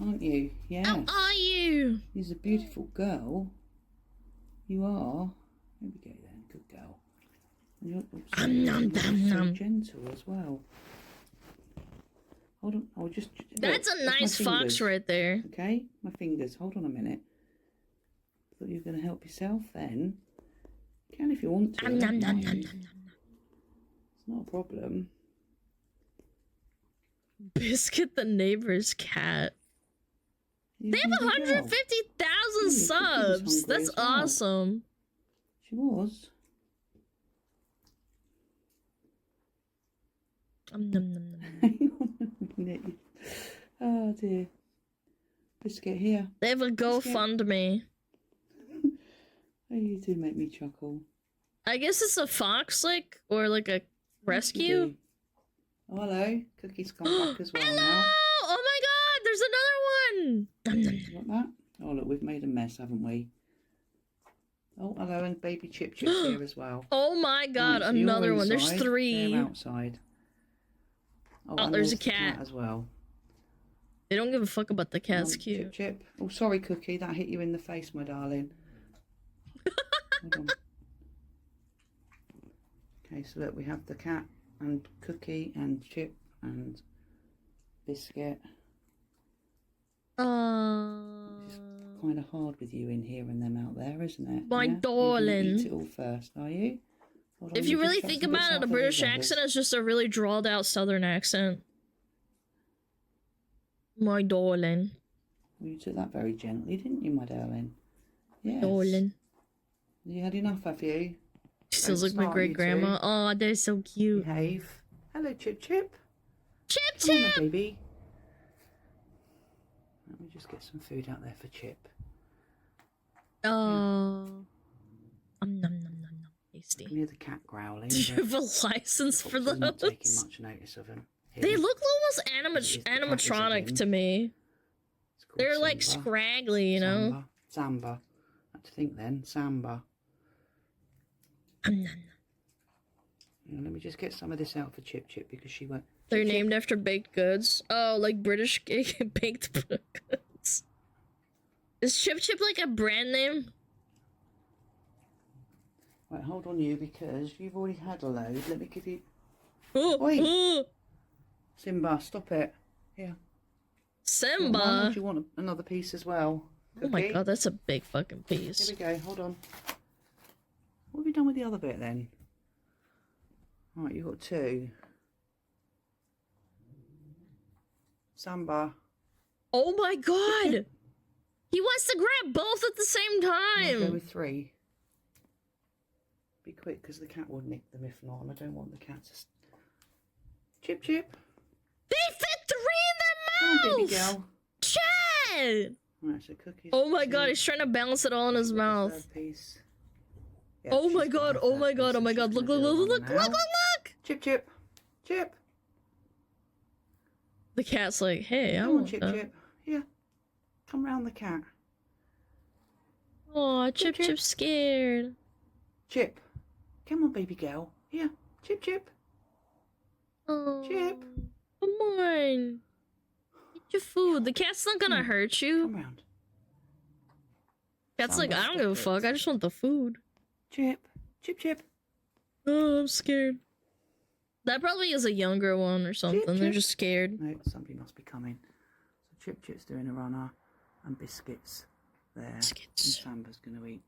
aren't you? Yes. How are you? You're a beautiful girl. You are. There we go then. Good girl. And you're so gentle as well. Hold on. I'll just... That's a nice fox right there. Okay? My fingers. Hold on a minute. Thought you were going to help yourself then. You can if you want to. It's not a problem. Biscuit the neighbor's cat. They have 150,000 subs. That's awesome. She was. Oh dear. Biscuit here. They have a GoFundMe. Oh, you do make me chuckle. I guess it's a fox, like, or like a rescue. Oh, hello. Cookie's come back as well Hello! now. Oh my god, there's another one! Got that? Oh, look, we've made a mess, haven't we? Oh, hello, and baby Chip's here as well. Oh my god, Right, so you're another one. There's inside, 3. they're outside. Oh, and there's a the cat. as well. They don't give a fuck about the cat's cute. Chip. Oh, sorry, Cookie, that hit you in the face, my darling. Hold on. Okay, so look, we have the cat and Cookie and Chip and Biscuit. It's kind of hard with you in here and them out there, isn't it? My yeah? darling. You're gonna eat it all first, are you? Hold on, If you let me really just think shut some about bits it, a out for British these accent others. is just a really drawled out southern accent. My darling. Well, you took that very gently, didn't you, my darling? Yes. Darling. You had enough, have you? She sounds like Smart, my great grandma. you two. Oh, they're so cute. Behave. Hello, Chip Chip. Chip Come on, my Chip! baby. Let me just get some food out there for Chip. Oh. Nom nom nom nom nom. I Tasty. can hear the cat growling. Do you have a license for I'm not taking those? much notice of him. They look almost It is the cat, animatronic isn't to me. It's called They're like Simba. scraggly, you know? Samba. I have to think then. Samba. Nom, nom, nom. Now, let me just get some of this out for Chip Chip because she won't. They're Chip, Chip. named after baked goods. Oh, like British baked goods. Is Chip Chip like a brand name? Right, hold on you because you've already had a load. Let me give you... Oh, Oi. oh. Simba, stop it. Here. Simba. Mum, do you want another piece as well? Oh my Cookie? god, that's a big fucking piece. Here we go, hold on. What have you done with the other bit then? Right, you've got 2. Samba. Oh my god! He wants to grab both at the same I'll go time! with 3. Be quick because the cat will nick them if not, and I don't want the cat to... Chip Chip. They fit 3 Come in on, their baby mouth! girl. Chad! Right, so Cookie's... Oh my god, 2. he's trying to balance it all in his Got the mouth. 3rd piece. Yeah, Oh my she's got god, her oh 3rd my god, piece oh my and god, she's look, gonna look, do look, it look, on look, now. look! Chip Chip. Chip. The cat's like, hey, I Come on, want Chip that. Chip. Here. Come round the cat. Oh, Chip Chip. Chip's scared. Chip. Come on, baby girl. Here. Chip Chip. Oh, Chip. come on. Eat your food. The cat's not gonna hurt you. Come round. Cat's like, Samba, I don't give a stop it. fuck. I just want the food. Chip. Chip Chip. Oh, I'm scared. That probably is a younger one or something. They're Chip. just scared. No, somebody must be coming. So Chip Chip's doing a runner and Biscuit's there. Biscuits. And Samba's going to eat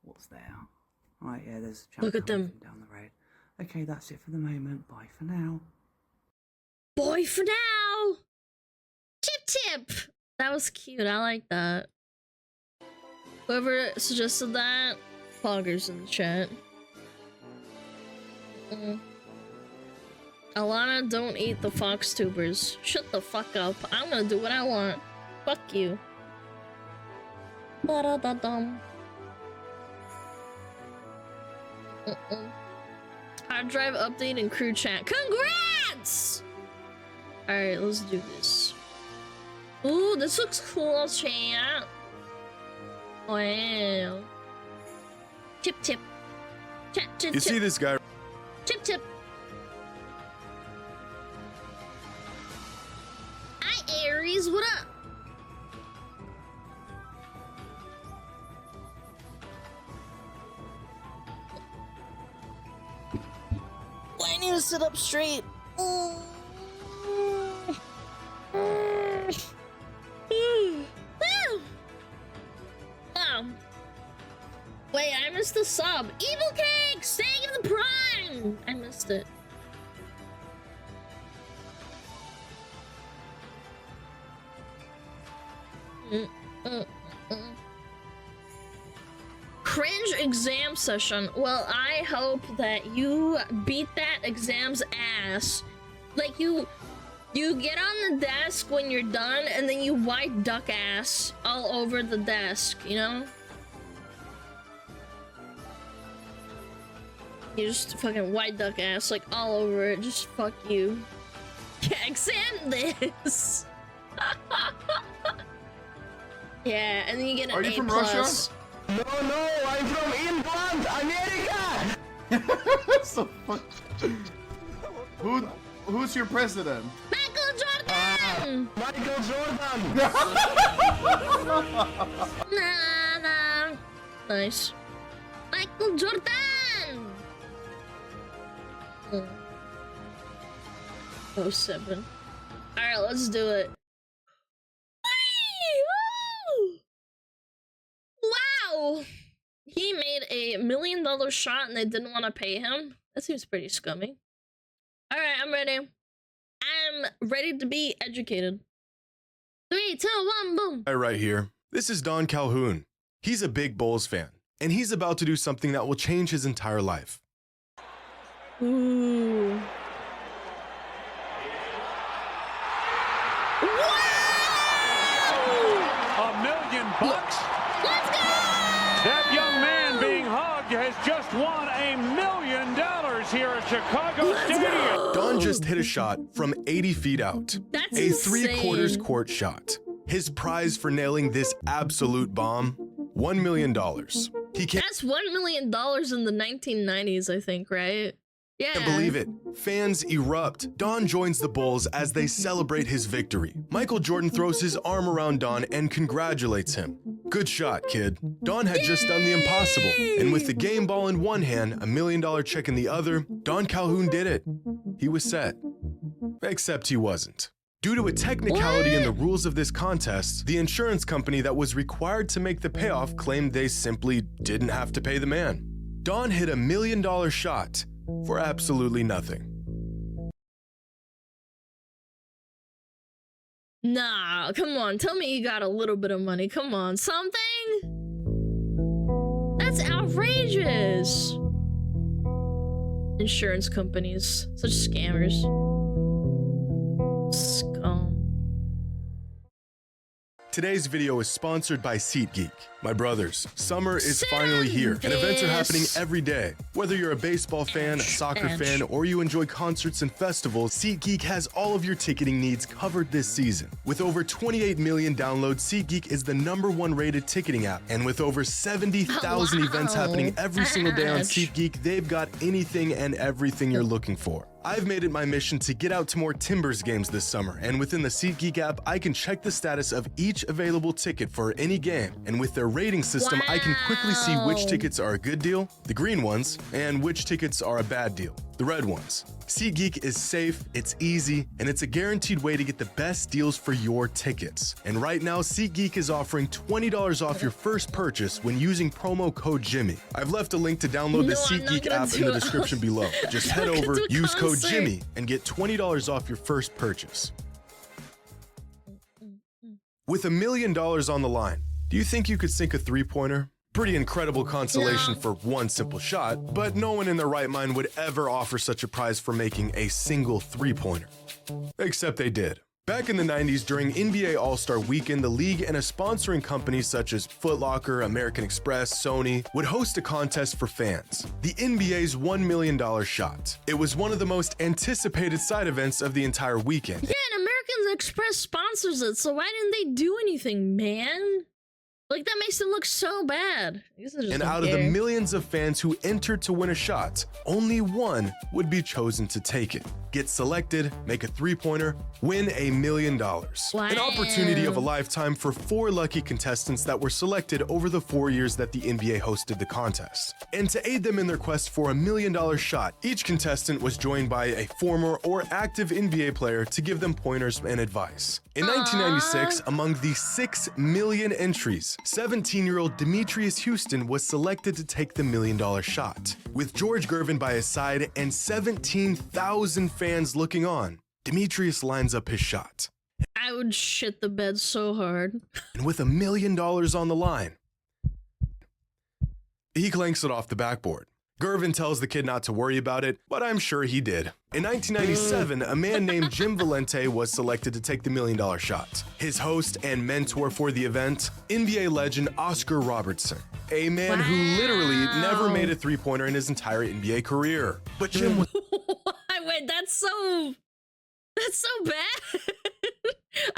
what's there. Right, yeah, there's a chap Look at coming them. from down the road. Okay, that's it for the moment. Bye for now. Boy for now. Chip Chip. That was cute. I like that. Whoever suggested that, poggers in the chat. Alana, don't eat the fox tubers. Shut the fuck up. I'm gonna do what I want. Fuck you. Ba-da-da-dum. Hard drive update and crew chat. Congrats! Alright, let's do this. Ooh, this looks cool, chat. Wow. Tip tip. Chat tip You tip. see this guy? Tip tip. Hi Aries, what up? I need to sit up straight. Wait, I missed the sub. Evil Cake, staying in the prime. I missed it. Cringe exam session. Well, I hope that you beat that exam's ass. Like you get on the desk when you're done and then you white duck ass all over the desk, you know? You just fucking white duck ass like all over it. Just fuck you. Yeah, exam this. Yeah, and then you get an A+. Are you from Russia? No, I'm from England, America! So fuck. Who's your president? Michael Jordan! Michael Jordan! Nah. Nice. Michael Jordan! Oh, 07. Alright, let's do it. Wow! He made $1 million shot and they didn't want to pay him? That seems pretty scummy. Alright, I'm ready. I'm ready to be educated. 3, 2, 1, boom! Right here. This is Don Calhoun. He's a big Bulls fan, and he's about to do something that will change his entire life. Ooh. $1 million bucks? Let's go! That young man being hugged has just won $1 million here at Chicago Stadium. Don just hit a shot from 80 feet out. That's a insane. 3/4 court shot. His prize for nailing this absolute bomb, $1 million. He can't That's $1 million in the 1990s, I think, right? Yeah. believe it. Fans erupt. Don joins the Bulls as they celebrate his victory. Michael Jordan throws his arm around Don and congratulates him. Good shot, kid. Don had just done the impossible. And with the game ball in one hand, $1 million check in the other, Don Calhoun did it. He was set. Except he wasn't. Due to a technicality in the rules of this contest, the insurance company that was required to make the payoff claimed they simply didn't have to pay the man. Don hit $1 million shot for absolutely nothing. Nah, come on. Tell me you got a little bit of money. Come on. Something? That's outrageous. Insurance companies. Such scammers. Scum. Today's video is sponsored by SeatGeek. My brothers, summer is Sit finally on here, and events are happening this. every day. Whether you're a baseball fan, a soccer fan, or you enjoy concerts and festivals, SeatGeek has all of your ticketing needs covered this season. With over 28 million downloads, SeatGeek is the #1 rated ticketing app, and with over 70,000 events happening every single day on SeatGeek, they've got anything and everything you're looking for. I've made it my mission to get out to more Timbers games this summer, and within the SeatGeek app, I can check the status of each available ticket for any game, and with their rating system, I can quickly see which tickets are a good deal, the green ones, and which tickets are a bad deal, the red ones. SeatGeek is safe, it's easy, and it's a guaranteed way to get the best deals for your tickets. And right now, SeatGeek is offering $20 off your first purchase when using promo code Jimmy. I've left a link to download the SeatGeek app in the description below. Just head over, use code Jimmy, and get $20 off your first purchase. With $1 million on the line, do you think you could sink a three-pointer? Pretty incredible consolation for one simple shot, but no one in their right mind would ever offer such a prize for making a single three-pointer. Except they did. Back in the 90s, during NBA All-Star Weekend, the league and a sponsoring company such as Foot Locker, American Express, Sony would host a contest for fans, the NBA's $1 million shot. It was one of the most anticipated side events of the entire weekend. Yeah, and American Express sponsors it, so why didn't they do anything, man? Like, that makes it look so bad. And out of the millions of fans who entered to win a shot, only one would be chosen to take it. Get selected, make a three-pointer, win $1 million. Wow. An opportunity of a lifetime for 4 lucky contestants that were selected over the 4 years that the NBA hosted the contest. And to aid them in their quest for $1 million shot, each contestant was joined by a former or active NBA player to give them pointers and advice. In 1996, among the 6 million entries, 17-year-old Demetrius Houston was selected to take the $1 million shot. With George Gervin by his side and 17,000 fans looking on, Demetrius lines up his shot. I would shit the bed so hard. And with $1 million on the line, he clanks it off the backboard. Gervin tells the kid not to worry about it, but I'm sure he did. In 1997, a man named Jim Valente was selected to take the $1 million shot. His host and mentor for the event, NBA legend Oscar Robertson, a man who literally never made a three-pointer in his entire NBA career. But Jim was... Wait, that's so bad.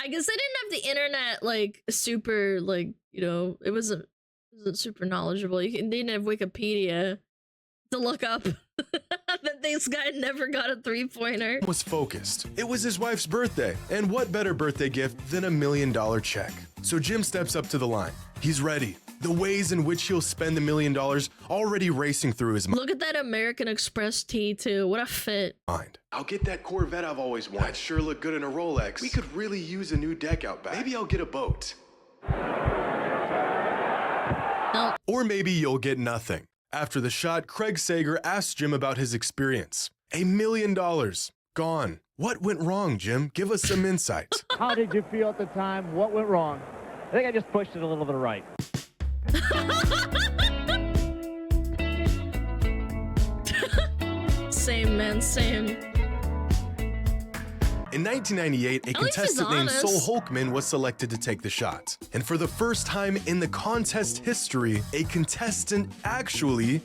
I guess I didn't have the internet, like, super, like, you know, it wasn't super knowledgeable. They didn't have Wikipedia to look up that this guy never got a three-pointer. Was focused. It was his wife's birthday, and what better birthday gift than $1 million check? So Jim steps up to the line. He's ready. The ways in which he'll spend the $1 million already racing through his mind. Look at that American Express tee too. What a fit. I'll get that Corvette I've always wanted. That'd sure look good in a Rolex. We could really use a new deck out back. Maybe I'll get a boat. No. Or maybe you'll get nothing. After the shot, Craig Sager asked Jim about his experience. $1 million. Gone. What went wrong, Jim? Give us some insight. How did you feel at the time? What went wrong? I think I just pushed it a little bit right. Same, man, same. In 1998, a contestant named Sol Holkman was selected to take the shot. And for the first time in the contest history, a contestant actually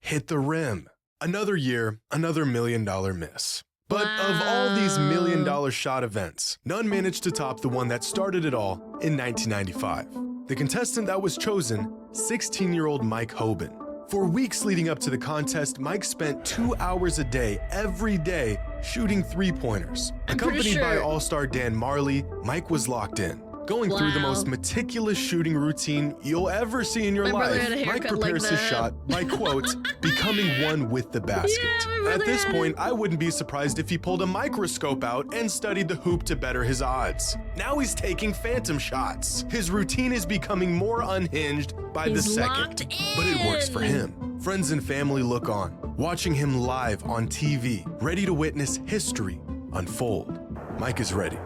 hit the rim. Another year, another $1 million miss. But of all these $1 million shot events, none managed to top the one that started it all in 1995. The contestant that was chosen, 16-year-old Mike Hoban. For weeks leading up to the contest, Mike spent 2 hours a day, every day, shooting three-pointers. Accompanied by All-Star Dan Marley, Mike was locked in. Going through the most meticulous shooting routine you'll ever see in your life, Mike prepares his shot by, quote, becoming one with the basket. At this point, I wouldn't be surprised if he pulled a microscope out and studied the hoop to better his odds. Now he's taking phantom shots. His routine is becoming more unhinged by the second, but it works for him. Friends and family look on, watching him live on TV, ready to witness history unfold. Mike is ready.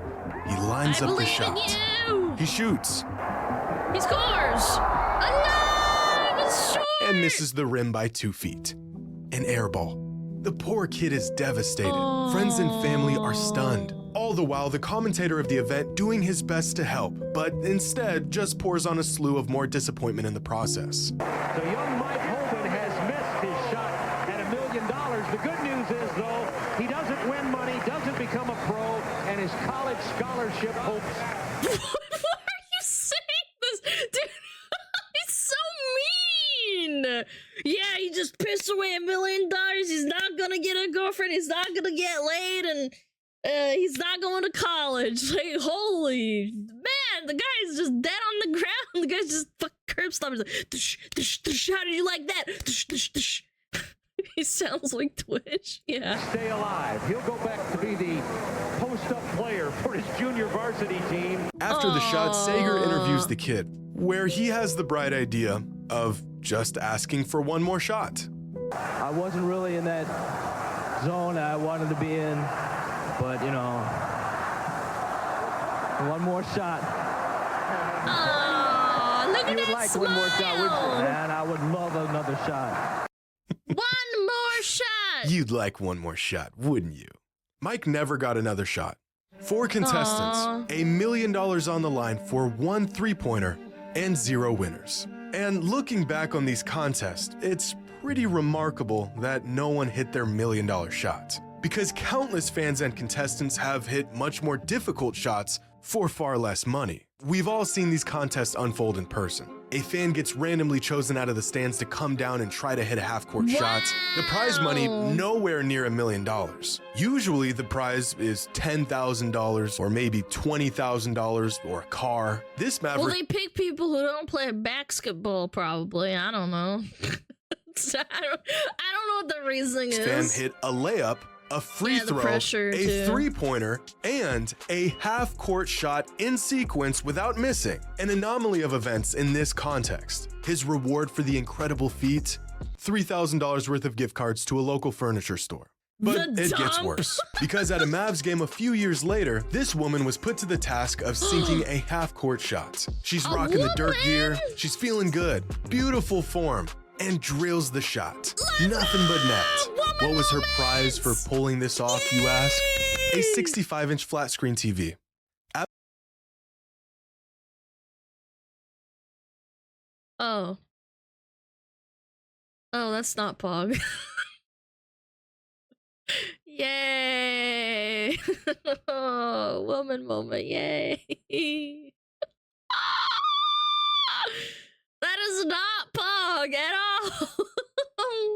He lines up the shot. He shoots. He scores! And misses the rim by 2 feet. An air ball. The poor kid is devastated. Friends and family are stunned. All the while, the commentator of the event doing his best to help, but instead just pours on a slew of more disappointment in the process. So young Mike Hoban has missed his shot at $1 million. The good news is, though, he doesn't win money, doesn't become a pro, and his college scholarship hopes. Why are you saying this? Dude, he's so mean. Yeah, he just pissed away $1 million. He's not gonna get a girlfriend. He's not gonna get laid, and he's not going to college. Like, holy man, the guy's just dead on the ground. The guy's just fucking curb stomping. Like, tush, tush, tush. How did you like that? Tush, tush, tush. He sounds like Twitch. Yeah. Stay alive. He'll go back to be the post-up player for his junior varsity team. After the shot, Sager interviews the kid, where he has the bright idea of just asking for one more shot. I wasn't really in that zone I wanted to be in, but, you know, one more shot. Oh, look me You would that like smile. one more shot, wouldn't you? Man, I would love another shot. One more shot. You'd like one more shot, wouldn't you? Mike never got another shot. 4 contestants, $1 million on the line for 1 3-pointer and 0 winners. And looking back on these contests, it's pretty remarkable that no one hit their $1 million shot, because countless fans and contestants have hit much more difficult shots for far less money. We've all seen these contests unfold in person. A fan gets randomly chosen out of the stands to come down and try to hit a half-court shot. The prize money nowhere near $1 million. Usually the prize is $10,000 or maybe $20,000 or a car. This maverick— Well, they pick people who don't play basketball, probably. I don't know. I don't know what the reasoning is. fan hit a layup, a free throw, a 3-pointer, and a half-court shot in sequence without missing. An anomaly of events in this context. His reward for the incredible feat? $3,000 worth of gift cards to a local furniture store. But it gets worse, because at a Mavs game a few years later, this woman was put to the task of sinking a half-court shot. She's rocking the dirt gear, she's feeling good, beautiful form, and drills the shot. Nothing but net. What was her prize for pulling this off, you ask? A 65-inch flat screen TV. Oh, that's not Pog. Yay! Woman moment, yay! That is not Pog at all.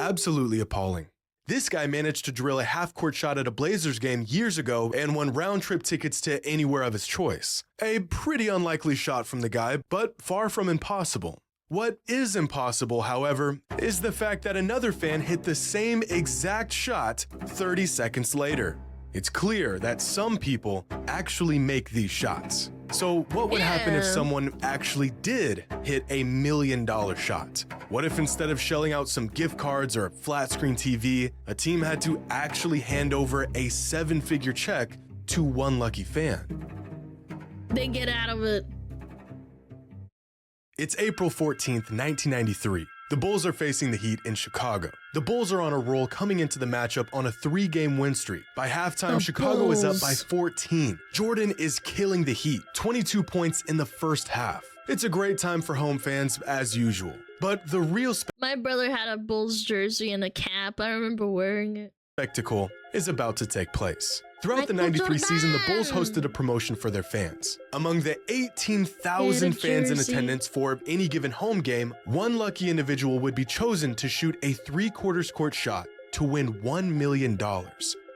Absolutely appalling. This guy managed to drill a half-court shot at a Blazers game years ago and won round-trip tickets to anywhere of his choice. A pretty unlikely shot from the guy, but far from impossible. What is impossible, however, is the fact that another fan hit the same exact shot 30 seconds later. It's clear that some people actually make these shots. So what would happen if someone actually did hit a $1 million shot? What if instead of shelling out some gift cards or a flat screen TV, a team had to actually hand over a 7-figure check to one lucky fan? They get out of it. It's April 14th, 1993. The Bulls are facing the Heat in Chicago. The Bulls are on a roll coming into the matchup on a 3-game win streak. By halftime, Chicago is up by 14. Jordan is killing the Heat, 22 points in the first half. It's a great time for home fans as usual. But the real My brother had a Bulls jersey and a cap. I remember wearing it. spectacle is about to take place. Throughout the 93 season, the Bulls hosted a promotion for their fans. Among the 18,000 fans in attendance for any given home game, one lucky individual would be chosen to shoot a 3/4 court shot to win $1 million.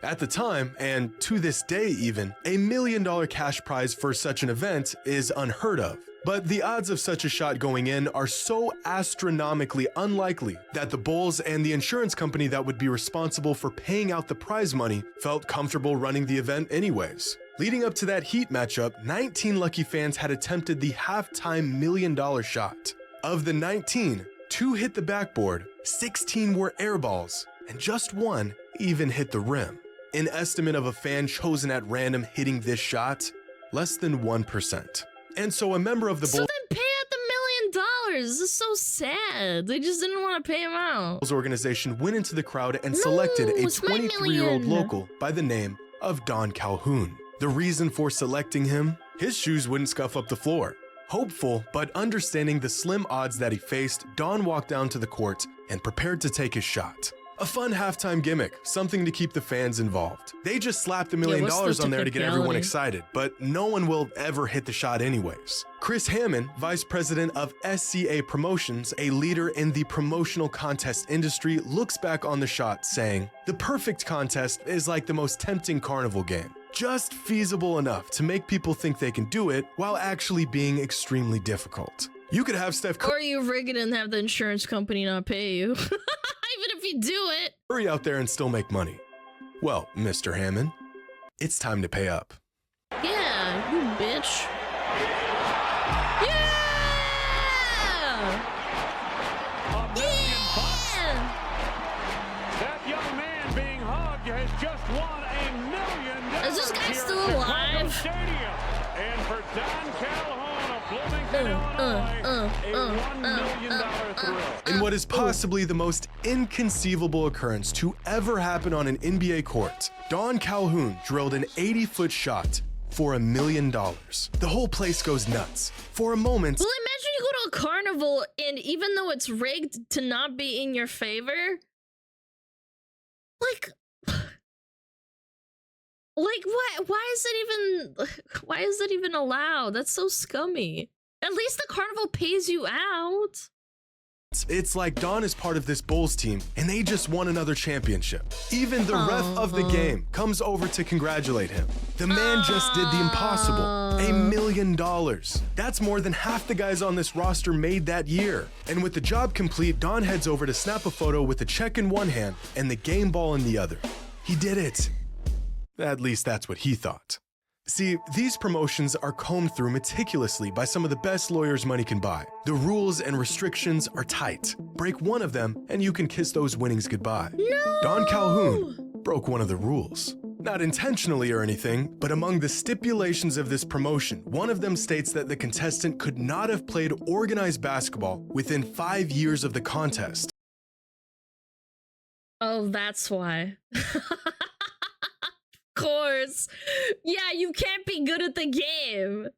At the time, and to this day even, a $1 million cash prize for such an event is unheard of. But the odds of such a shot going in are so astronomically unlikely that the Bulls and the insurance company that would be responsible for paying out the prize money felt comfortable running the event anyways. Leading up to that Heat matchup, 19 lucky fans had attempted the halftime $1 million shot. Of the 19, 2 hit the backboard, 16 were air balls, and just 1 even hit the rim. An estimate of a fan chosen at random hitting this shot? Less than 1%. And so a member of the Bulls Pay out the $1 million. This is so sad. They just didn't want to pay him out. organization went into the crowd and selected a 23-year-old local by the name of Don Calhoun. The reason for selecting him? His shoes wouldn't scuff up the floor. Hopeful, but understanding the slim odds that he faced, Don walked down to the court and prepared to take his shot. A fun halftime gimmick, something to keep the fans involved. They just slapped $1 million on there to get everyone excited, but no one will ever hit the shot anyways. Chris Hammond, vice president of SCA Promotions, a leader in the promotional contest industry, looks back on the shot saying, "The perfect contest is like the most tempting carnival game. Just feasible enough to make people think they can do it while actually being extremely difficult. You could have Steph Curry Or you rig it and have the insurance company not pay you. Even if you do it. out there and still make money. Well, Mr. Hammond, it's time to pay up." Yeah, you bitch. Yeah! That young man being hugged has just won $1 million. Is this guy still alive? Stadium. And for Don Calhoun, a In what is possibly the most inconceivable occurrence to ever happen on an NBA court, Don Calhoun drilled an 80-foot shot for $1 million. The whole place goes nuts. For a moment... Well, imagine you go to a carnival and even though it's rigged to not be in your favor, like why is it even allowed? That's so scummy. At least the carnival pays you out. It's like Don is part of this Bulls team and they just won another championship. Even the ref of the game comes over to congratulate him. The man just did the impossible. $1 million. That's more than half the guys on this roster made that year. And with the job complete, Don heads over to snap a photo with the check in one hand and the game ball in the other. He did it. At least that's what he thought. See, these promotions are combed through meticulously by some of the best lawyers money can buy. The rules and restrictions are tight. Break one of them and you can kiss those winnings goodbye. No! Don Calhoun broke one of the rules. Not intentionally or anything, but among the stipulations of this promotion, one of them states that the contestant could not have played organized basketball within 5 years of the contest. Oh, that's why. Course. Yeah, you can't be good at the game.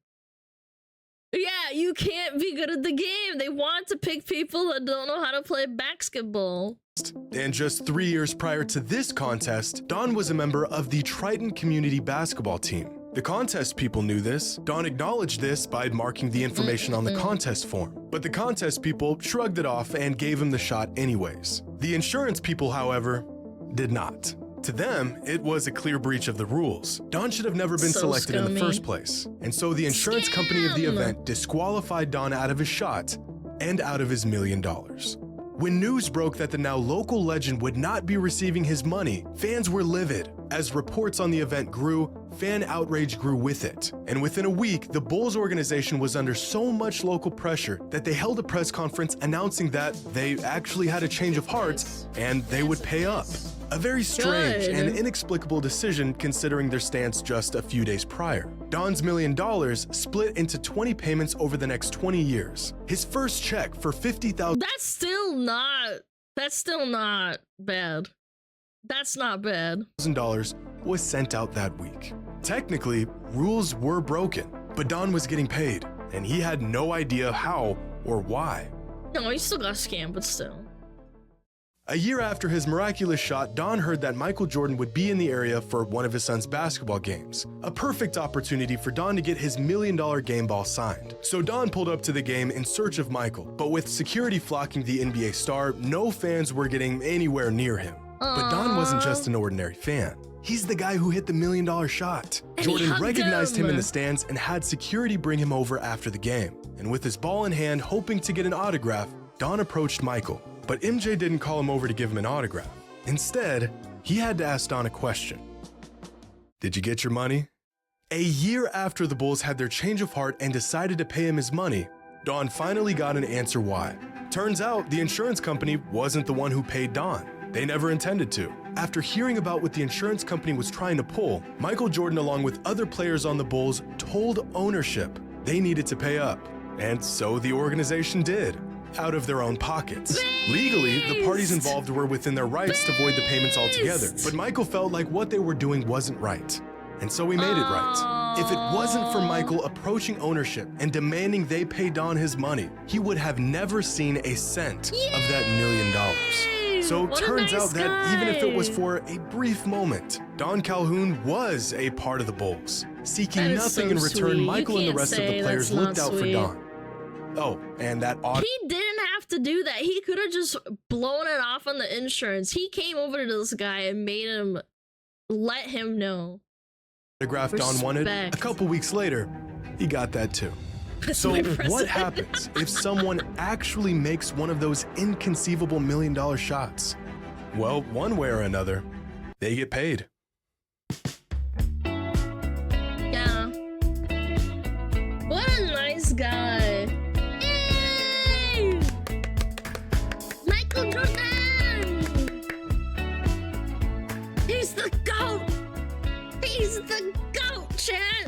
Yeah, you can't be good at the game. They want to pick people that don't know how to play basketball. And just 3 years prior to this contest, Don was a member of the Triton Community Basketball team. The contest people knew this. Don acknowledged this by marking the information on the contest form. But the contest people shrugged it off and gave him the shot anyways. The insurance people, however, did not. To them, it was a clear breach of the rules. Don should have never been selected in the first place. And so the insurance company of the event disqualified Don out of his shot and out of his $1 million. When news broke that the now local legend would not be receiving his money, fans were livid. As reports on the event grew, fan outrage grew with it. And within a week, the Bulls organization was under so much local pressure that they held a press conference announcing that they actually had a change of heart and they would pay up. A very strange and inexplicable decision considering their stance just a few days prior. Don's $1 million split into 20 payments over the next 20 years. His first check for $50,000. That's still not bad. That's not bad. Was sent out that week. Technically, rules were broken, but Don was getting paid, and he had no idea how or why. No, he still got scammed, but still. A year after his miraculous shot, Don heard that Michael Jordan would be in the area for one of his son's basketball games. A perfect opportunity for Don to get his $1 million game ball signed. So Don pulled up to the game in search of Michael, but with security flocking the NBA star, no fans were getting anywhere near him. But Don wasn't just an ordinary fan. He's the guy who hit the $1 million shot. Jordan recognized him in the stands and had security bring him over after the game. And with his ball in hand, hoping to get an autograph, Don approached Michael. But MJ didn't call him over to give him an autograph. Instead, he had to ask Don a question. Did you get your money? A year after the Bulls had their change of heart and decided to pay him his money, Don finally got an answer why. Turns out the insurance company wasn't the one who paid Don. They never intended to. After hearing about what the insurance company was trying to pull, Michael Jordan, along with other players on the Bulls, told ownership they needed to pay up. And so the organization did, out of their own pockets. Legally, the parties involved were within their rights to void the payments altogether. But Michael felt like what they were doing wasn't right. And so he made it right. If it wasn't for Michael approaching ownership and demanding they pay Don his money, he would have never seen a cent of that $1 million. So it turns out that even if it was for a brief moment, Don Calhoun was a part of the Bulls. Seeking nothing in return, Michael and the rest of the players looked out for Don. Oh, and that he didn't have to do that. He could have just blown it off on the insurance. He came over to this guy and made him let him know. Autograph Don wanted. A couple weeks later, he got that too. So what happens if someone actually makes one of those inconceivable $1 million shots? Well, one way or another, they get paid. Yeah. What a nice guy. Yay! Michael Jordan! He's the GOAT! He's the GOAT, chat!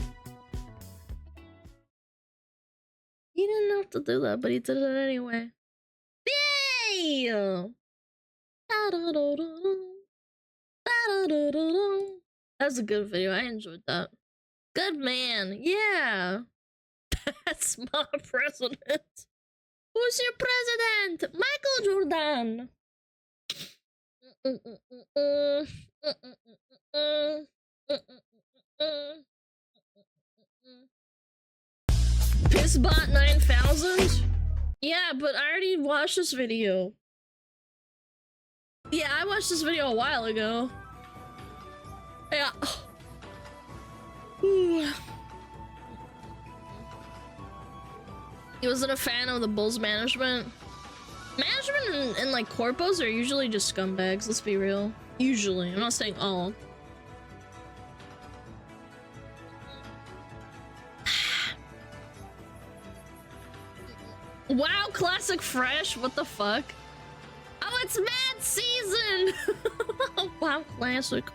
to do that, but he did it anyway. Yay! That was a good video. I enjoyed that. Good man. Yeah. That's my president. Who's your president? Michael Jordan. Pissbot 9000? Yeah, but I already watched this video. Yeah, I watched this video a while ago. Yeah. He wasn't a fan of the Bulls management. Management and like corpos are usually just scumbags, let's be real. Usually, I'm not saying all. Wow, classic fresh, what the fuck? Oh, it's mad season! Wow, classic.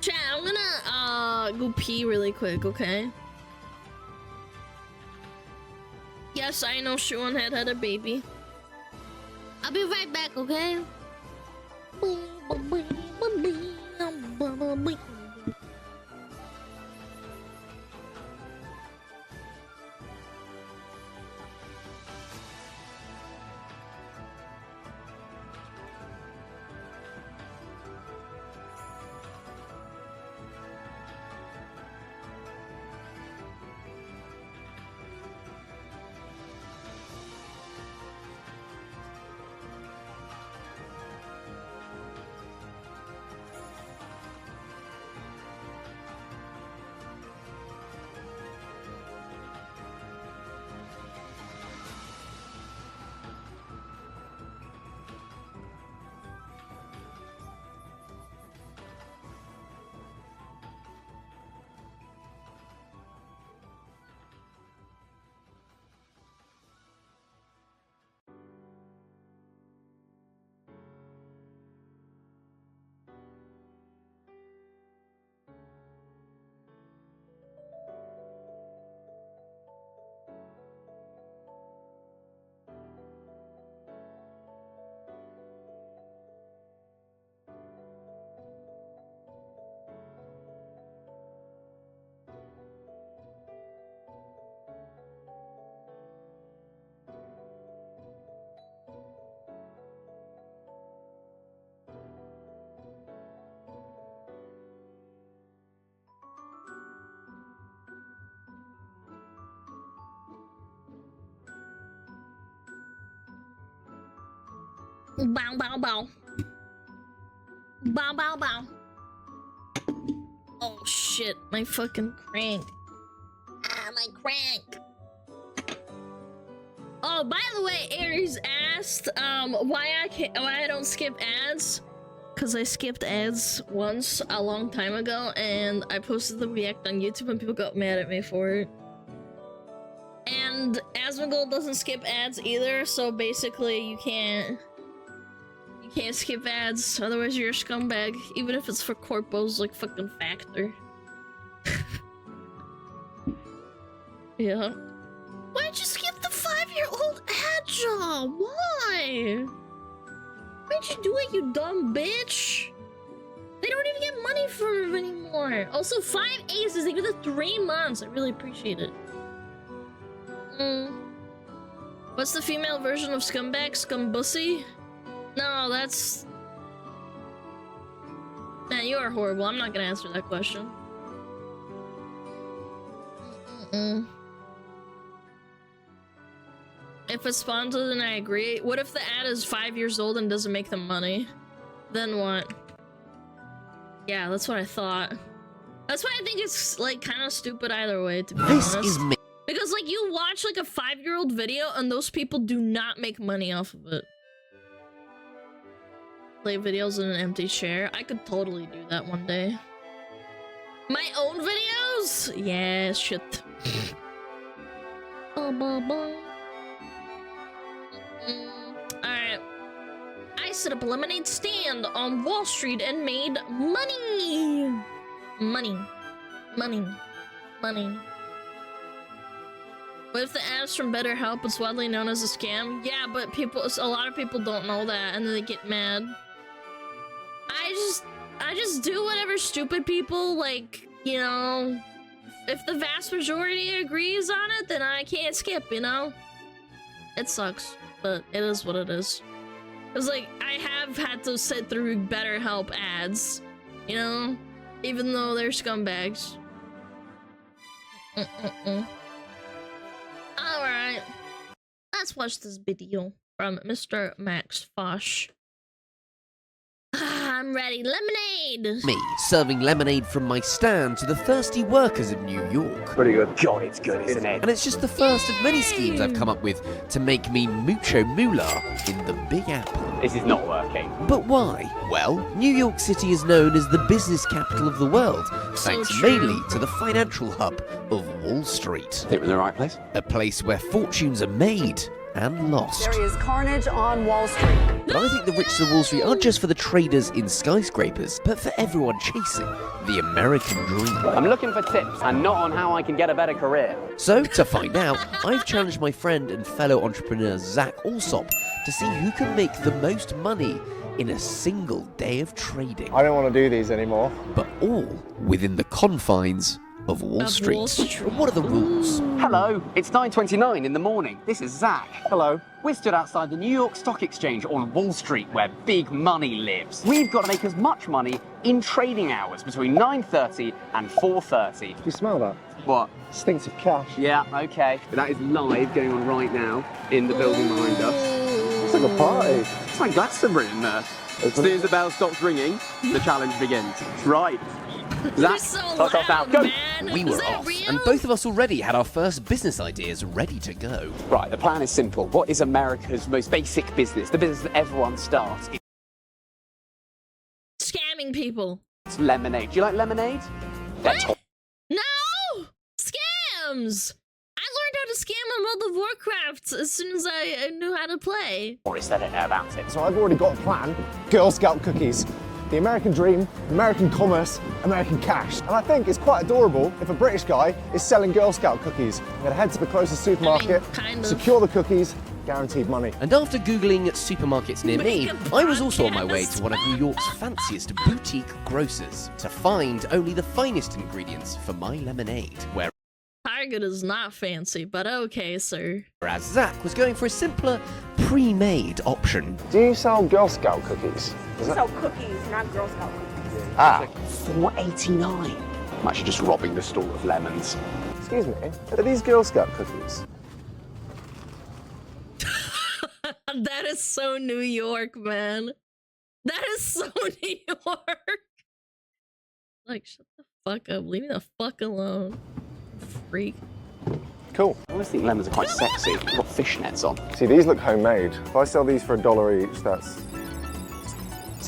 Chat, I'm gonna go pee really quick, okay? Yes, I know Sean had a baby. I'll be right back, okay? Bow, bow, bow. Bow, bow, bow. Oh shit, my fucking crank. Ah, my crank. Oh, by the way, Aries asked why I don't skip ads. Cause I skipped ads once a long time ago and I posted the react on YouTube and people got mad at me for it. And Asmongold doesn't skip ads either, so basically you can't skip ads, otherwise you're a scumbag, even if it's for corpos like fucking Factor. Yeah. Why'd you skip the 5-year-old ad job? Why? Why'd you do it, you dumb bitch? They don't even get money from it anymore. Also, 5 aces, they did it 3 months. I really appreciate it. What's the female version of scumbag? Scumbussy? No, that's... Man, you are horrible. I'm not gonna answer that question. If it's sponsored, then I agree. What if the ad is 5 years old and doesn't make them money? Then what? Yeah, that's what I thought. That's why I think it's, like, kind of stupid either way, to be honest. Because, like, you watch, like, a 5-year-old video and those people do not make money off of it. Play videos in an empty chair. I could totally do that one day. My own videos? Yeah, shit. Alright. I set up a lemonade stand on Wall Street and made money! Money. Money. Money. What if the ads from BetterHelp is widely known as a scam? Yeah, but a lot of people don't know that, and then they get mad. I just do whatever stupid people, like, you know, if the vast majority agrees on it, then I can't skip, you know? It sucks, but it is what it is. It's like, I have had to sit through BetterHelp ads, you know? Even though they're scumbags. Alright. Let's watch this video from Mr. Max Fosh. I'm ready. Lemonade! Me, serving lemonade from my stand to the thirsty workers of New York. Pretty good. God, it's good, isn't it? And it's just the first of many schemes I've come up with to make me mucho moolah in the Big Apple. This is not working. But why? Well, New York City is known as the business capital of the world, thanks mainly to the financial hub of Wall Street. I think we're in the right place. A place where fortunes are made and lost. There is carnage on Wall Street. But I think the riches of Wall Street aren't just for the traders in skyscrapers, but for everyone chasing the American dream. I'm looking for tips and not on how I can get a better career. So, to find out, I've challenged my friend and fellow entrepreneur Zach Alsop to see who can make the most money in a single day of trading. I don't want to do these anymore. But all within the confines of Wall Street. What are the rules? Hello, it's 9:29 in the morning. This is Zach. Hello. We're stood outside the New York Stock Exchange on Wall Street, where big money lives. We've got to make as much money in trading hours between 9:30 and 4:30. Do you smell that? What? Stinks of cash. Yeah, okay. That is live going on right now in the building behind us. It's like a party. It's like Glastonbury in there. As soon as the bell stops ringing, the challenge begins. Right. Zach, so loud, go. Man. We were off, and both of us already had our first business ideas ready to go. Right, the plan is simple. What is America's most basic business? The business that everyone starts. Scamming people. It's lemonade. Do you like lemonade? What? No! Scams! I learned how to scam on World of Warcraft as soon as I knew how to play. Or is that about it? So I've already got a plan. Girl Scout cookies. The American dream, American commerce, American cash. And I think it's quite adorable if a British guy is selling Girl Scout cookies. I'm gonna head to the closest supermarket, secure the cookies, guaranteed money. And after Googling supermarkets near me, I was also on my way to one of New York's fanciest boutique grocers to find only the finest ingredients for my lemonade, Target is not fancy, but okay, sir. whereas Zach was going for a simpler, pre-made option. Do you sell Girl Scout cookies? We sell cookies, not Girl Scout cookies. Ah. $4.89. I'm actually just robbing the store of lemons. Excuse me, are these Girl Scout cookies? That is so New York, man. That is so New York. Like, shut the fuck up. Leave me the fuck alone. Freak. Cool. I always think lemons are quite sexy. They've got fishnets on. See, these look homemade. If I sell these for $1 each, that's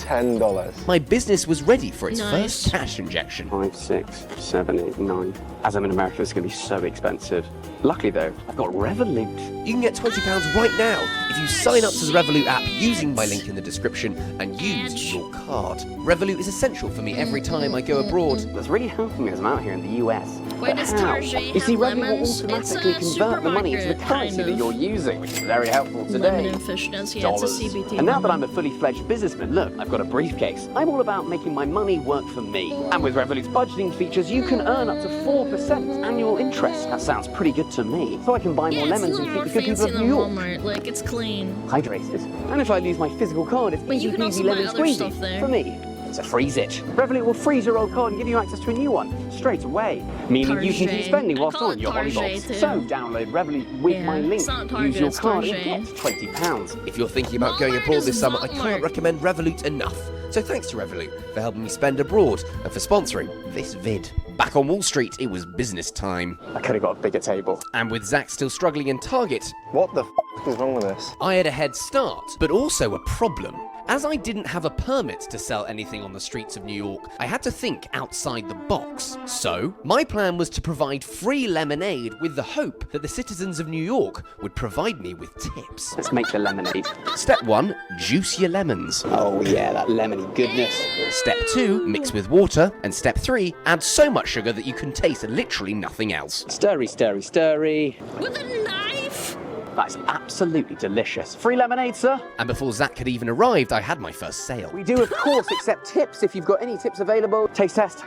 $10. My business was ready for its Nice. first cash injection. 5, 6, 7, 8, 9. As I'm in America, it's going to be so expensive. Luckily, though, I've got Revolut. You can get £20 right now if you sign up to the Revolut app using my link in the description and use your card. Revolut is essential for me every time I go abroad. That's really helping me as I'm out here in the US. Wait, But does how? Target You see, have Revolut will lemons? automatically It's a convert the money into the supermarket, currency kind that of. you're using, which is very helpful Lemon today. and fishnets, yeah, Dollars. it's a CBT. And now that I'm a fully fledged businessman, look, I've got a briefcase. I'm all about making my money work for me. And with Revolut's budgeting features, you can earn up to 4% annual interest. That sounds pretty good to me. So I can buy more Yeah, it's a lemons and little more feed the good people fancy of than New York. Walmart. Like, it's clean. Hydrated. And if I lose my physical card, it's But you easy can also peasy buy lemon other stuff squeezy there. for me. So freeze it. Revolut will freeze your old card and give you access to a new one straight away, meaning you can keep Target. spending I whilst call on it your Target, holidays. too. So download Revolut with Yeah, my link. it's not Target, Use your it's card Target. and get £20. If you're thinking about going Walmart abroad is this summer, I Walmart. can't recommend Revolut enough. So thanks to Revolut for helping me spend abroad and for sponsoring this vid. Back on Wall Street, it was business time. I could have got a bigger table. And with Zach still struggling in Target, What the f is wrong with this? I had a head start, but also a problem. As I didn't have a permit to sell anything on the streets of New York, I had to think outside the box. So, my plan was to provide free lemonade with the hope that the citizens of New York would provide me with tips. Let's make the lemonade. Step 1, juice your lemons. Oh yeah, that lemony goodness. Step 2, mix with water. And step 3, add so much sugar that you can taste literally nothing else. Stirry, stirry, stirry. With a knife? That's absolutely delicious. Free lemonade, sir? And before Zach had even arrived, I had my first sale. We do, of course, accept tips if you've got any tips available. Taste test.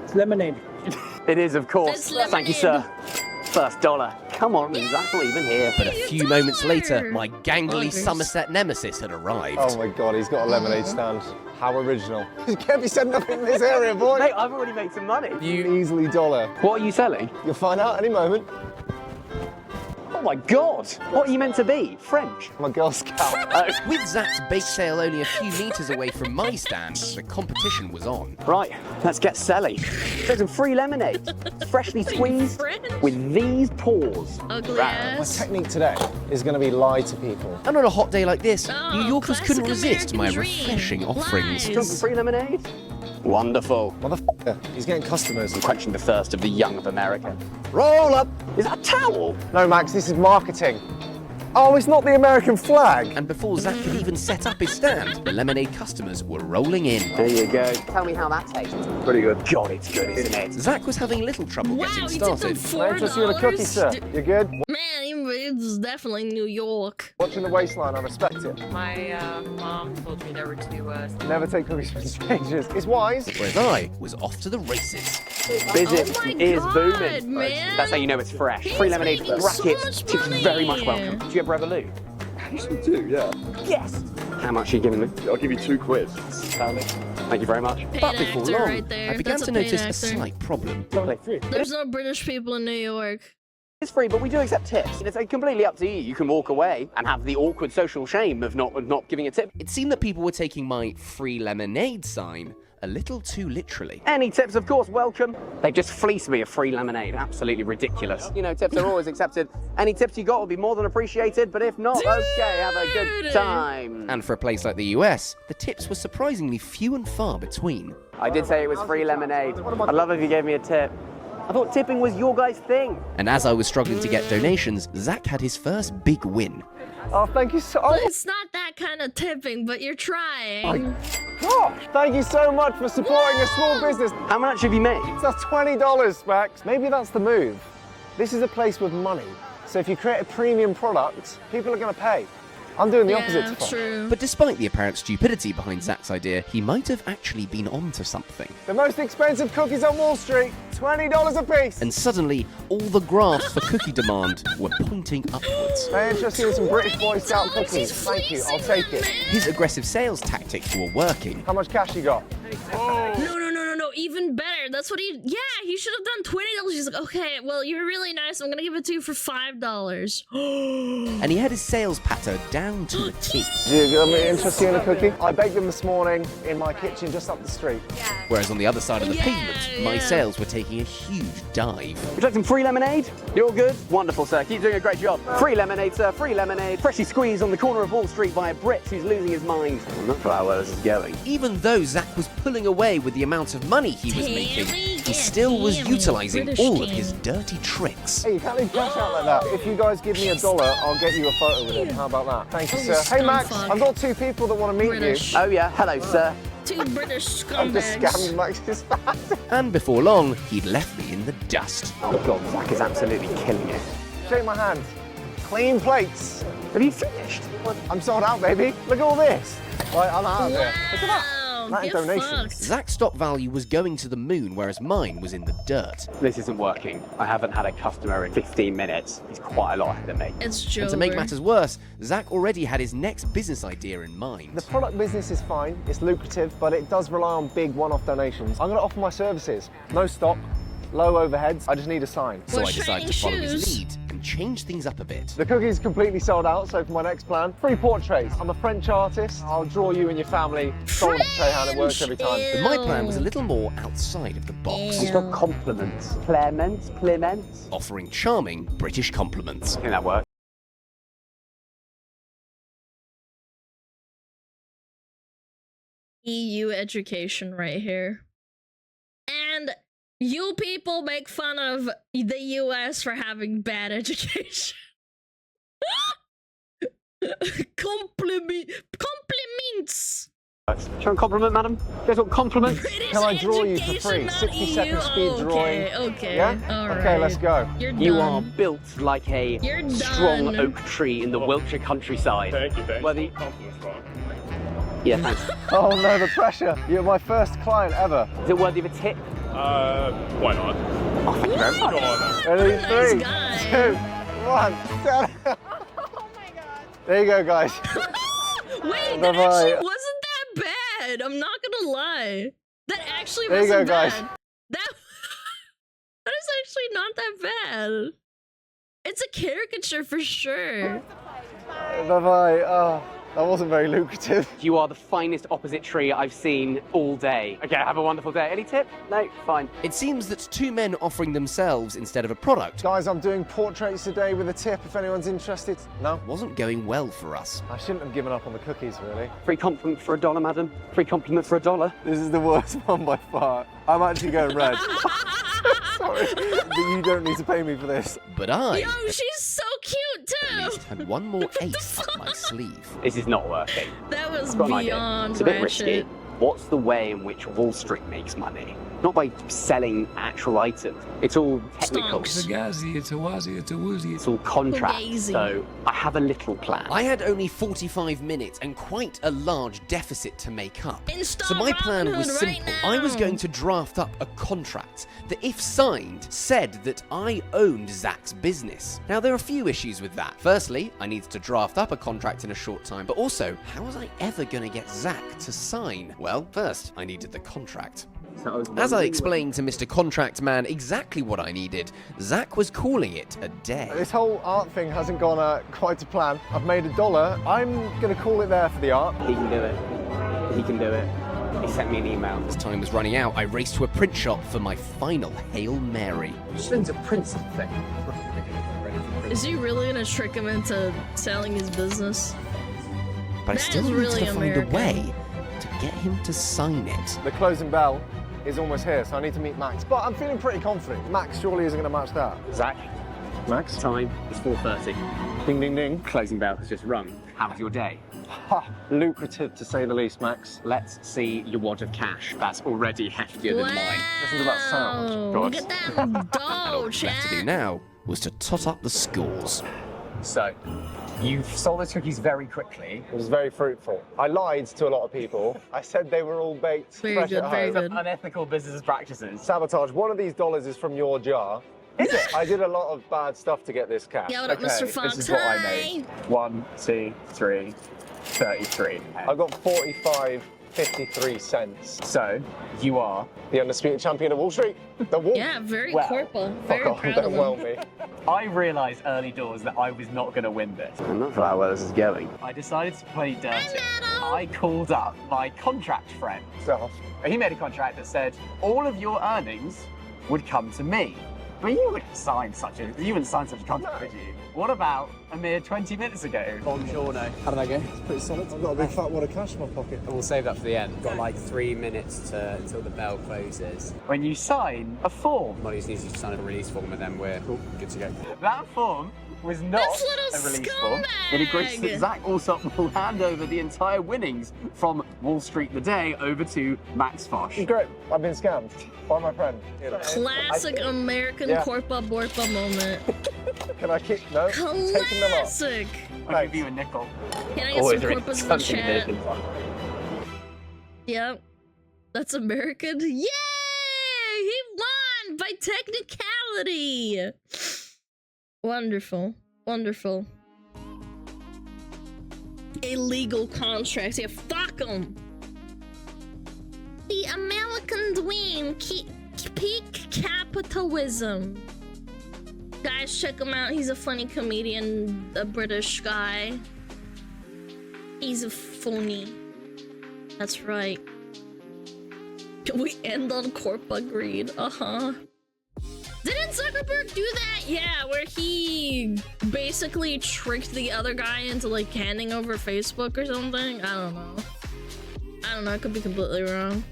It's lemonade. It is, of course. Thank you, sir. First dollar. Come on, and Zach's not even here. But a few moments later, my gangly Somerset nemesis had arrived. Oh my god, he's got a lemonade stand. How original. You can't be setting up in this area, boy. Mate, I've already made some money. You easily dollar. What are you selling? You'll find out any moment. Oh my god! What are you meant to be? French? I'm a Girl Scout. With Zach's bake sale only a few meters away from my stand, the competition was on. Right, let's get selling. There's some free lemonade. Freshly squeezed with these pores. Ugly My ass. technique today is going to be lie to people. And on a hot day like this, Oh, New Yorkers couldn't resist classic my American dream. refreshing offerings. Lies. Do you want some free lemonade? Wonderful. Motherfucker, he's getting customers. I'm quenching the thirst of the young of America. Roll up! Is that a towel? No, Max, this is marketing. Oh, it's not the American flag. And before Zach could even set up his stand, the lemonade customers were rolling in. There you go. Tell me how that tastes. Pretty good. God, it's good, isn't it? Zach was having little trouble Wow, getting you took them started. Can I interest you in a cookie, sir? You good? Man, it's definitely New York. Watching the waistline, I respect it. My mom told me never to Never take cookies from strangers. It's wise. Whereas I was off to the races. Business Oh my is God, booming. man. That's how you know it's fresh. He's Free lemonade making so brackets. much Tips money. very much welcome. Do you have Revolut? You do, yeah. Yes. How much are you giving me? I'll give you £2. Thank you very much. Paid But before actor long, right there. I began That's to a paid notice a actor. slight problem. There's no British people in New York. It's free, but we do accept tips. It's completely up to you. You can walk away and have the awkward social shame of not giving a tip. It seemed that people were taking my free lemonade sign a little too literally. Any tips, of course, welcome. They've just fleeced me of free lemonade. Absolutely ridiculous. You know, tips are always accepted. Any tips you got will be more than appreciated, but if not, okay, have a good time. And for a place like the US, the tips were surprisingly few and far between. I did say it was free lemonade. I'd love if you gave me a tip. I thought tipping was your guys' thing. And as I was struggling to get donations, Zach had his first big win. Oh, thank you so But it's not that kind of tipping, but you're trying. Gosh, thank you so much for supporting a small business. How much have you made? That's $20, Max. Maybe that's the move. This is a place with money. So if you create a premium product, people are going to pay. I'm doing the opposite to Fox. True. But despite the apparent stupidity behind Zach's idea, he might have actually been onto something. The most expensive cookies on Wall Street, $20 a piece. And suddenly, all the graphs for cookie demand were pointing upwards. May I interest you in some British Boy Scout cookies? Thank you, I'll take it. His aggressive sales tactics were working. How much cash you got? No, even better. That's what he should have done $20. He's like, okay, well, you're really nice. I'm gonna give it to you for $5. And he had his sales patter down to a T. Do you interest you in a cookie? I baked them this morning in my kitchen just up the street. Whereas on the other side of the pavement, my sales were taking a huge dive. Would you like some free lemonade? You're all good? Wonderful, sir. Keep doing a great job. Free lemonade, sir. Free lemonade. Freshly squeezed on the corner of Wall Street by a Brit who's losing his mind. I'm not sure where this is going. Even though Zach was pulling away with the amount of money he was making, he still was utilizing all of his dirty tricks. Hey, you can't leave cash out like that. If you guys give me $1, I'll get you a photo with him. How about that? Thank you, sir. Hey, Max, I've got 2 people that want to meet you. Oh, yeah. Hello, sir. 2 British I'm just scumbags. scamming Max's fat. And before long, he'd left me in the dust. Oh, God, Zach is absolutely killing it. Shake my hand. Clean plates. Have you finished? I'm sold out, baby. Look at all this. Right, I'm out of here. Look at that. Wow, That get donations. fucked. Zach's stock value was going to the moon, whereas mine was in the dirt. This isn't working. I haven't had a customer in 15 minutes. He's quite a lot ahead of me. It's Joe. And to make matters worse, Zach already had his next business idea in mind. The product business is fine, it's lucrative, but it does rely on big one-off donations. I'm going to offer my services. No stock, low overheads, I just need a sign. So I decided to follow his lead and change things up a bit. The cookie's completely sold out, so for my next plan, free portraits. I'm a French artist. I'll draw you and your family. Sold at Trehan, it works every time. But my plan was a little more outside of the box. He's got compliments. Clements? Offering charming British compliments. I think that works. EU education right here. And you people make fun of the US for having bad education. Compliments. Show a compliment, madam. Guys want compliments? Can I draw you for free? 60-second speed drawing. Okay. Yeah? Okay, let's go. You are built like a strong oak tree in the Wiltshire countryside. Thank you. Worthy... Yeah, thanks. Oh no, the pressure. You're my first client ever. Is it worthy of a tip? Why not? Oh, thank you very much. Ready? Nice 3, 2, 1. There you go, guys. Wait, that actually wasn't that bad. I'm not gonna lie. That actually wasn't there you go, bad. guys. That is actually not that bad. It's a caricature for sure. Bye-bye. Oh, that wasn't very lucrative. You are the finest opposite tree I've seen all day. Okay, have a wonderful day. Any tip? No? Fine. It seems that two men offering themselves instead of a product. Guys, I'm doing portraits today with a tip if anyone's interested. No? Wasn't going well for us. I shouldn't have given up on the cookies, really. Free compliment for $1, madam. Free compliment for $1. This is the worst one by far. I'm actually going red. Sorry, but you don't need to pay me for this. But I Yo, she's so cute too. at least had one more ace up my sleeve. This is not working. That was I've got an idea. beyond It's a bit ratchet. risky. What's the way in which Wall Street makes money? Not by selling actual items. It's all technical. It's all contracts. Fugazi. So I have a little plan. I had only 45 minutes and quite a large deficit to make up. Install So my plan Robinhood was right simple. now. I was going to draft up a contract that, if signed, said that I owned Zach's business. Now, there are a few issues with that. Firstly, I needed to draft up a contract in a short time, but also, how was I ever going to get Zach to sign? Well, first, I needed the contract. As I explained to Mr. Contract Man exactly what I needed, Zach was calling it a day. This whole art thing hasn't gone quite to plan. I've made $1. I'm going to call it there for the art. He can do it. He can do it. He sent me an email. As time was running out, I raced to a print shop for my final Hail Mary. Just need to print something. Is he really gonna trick him into selling his business? But I That still is needed really to find American. a way to get him to sign it. The closing bell is almost here, so I need to meet Max. But I'm feeling pretty confident. Max surely isn't going to match that. Zach, Max? time is 4:30. Ding, ding, ding. Closing bell has just rung. How was your day? Ha! Lucrative, to say the least, Max. Let's see your wad of cash. That's already heftier than mine. Listen to that sound. Look at that dough, All left to do chat. now was to tot up the scores. So, you've sold those cookies very quickly. It was very fruitful. I lied to a lot of people. I said they were all baked Very fresh good, at very home. good. Unethical business practices. Sabotage. One of these dollars is from your jar. Is it? I did a lot of bad stuff to get this cash. Yeah, what up, Mr. Fox? This is what I Hi. made. 1, 2, 3, 33. I got 45.53 cents. So, you are the undisputed champion of Wall Street. The Wolf. Yeah, very Well, corpa. Fuck Very off, proud of don't well him. me. I realised early doors that I was not going to win this. I'm not sure how well this is going. I decided to play dirty. I called up my contract friend. So, He made a contract that said all of your earnings would come to me. But you wouldn't sign such a contract, would you? What about a mere 20 minutes ago? Buongiorno. How did I go? it's pretty solid. I've got a big fat wad of cash in my pocket. We'll save that for the end. Got like 3 minutes until the bell closes. When you sign a form. Molly just needs you to sign a release form and then we're good to go. That form was not This little a release form. It agrees that scumbag. Zach Alsop will hand over the entire winnings from Wall Street the Day over to Max Fosh. Great. I've been scammed by my friend. Classic American Yeah. Corpa Borpa moment. Can I keep? No. Taking them off. Classic. I'll give you a nickel. Can I get some Corpas in the chat? Yep. That's American. Yay! He won by technicality. Wonderful. Wonderful. Illegal contracts. Yeah, fuck them. The American dream. Peak capitalism. Guys, check him out. He's a funny comedian, a British guy. He's funny. That's right. Can we end on Corpa greed? Uh-huh. Didn't Zuckerberg do that? Yeah, where he basically tricked the other guy into like handing over Facebook or something? I don't know. I I don't know, I could be completely wrong.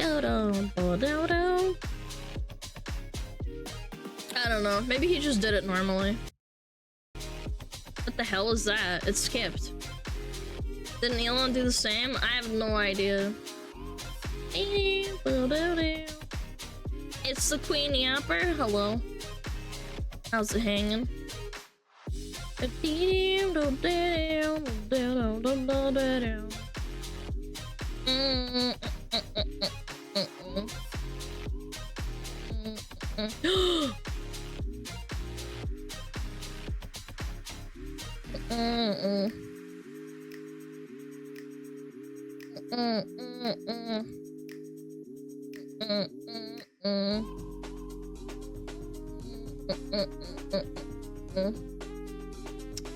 I don't know, maybe he just did it normally. What the hell is that? It skipped. Didn't Elon do the same? I have no idea. It's the Queen Yapper. Hello. How's it hanging?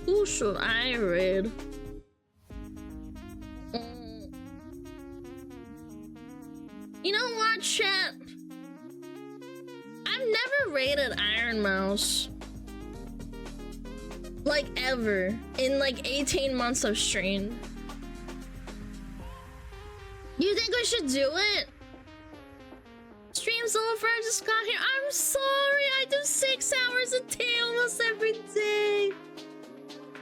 Who should I read? You know what, chat? I've never rated Iron Mouse. Like, ever. In like 18 months of stream. You think we should do it? Stream's over, I just got here. I'm sorry, I do 6 hours a day almost every day.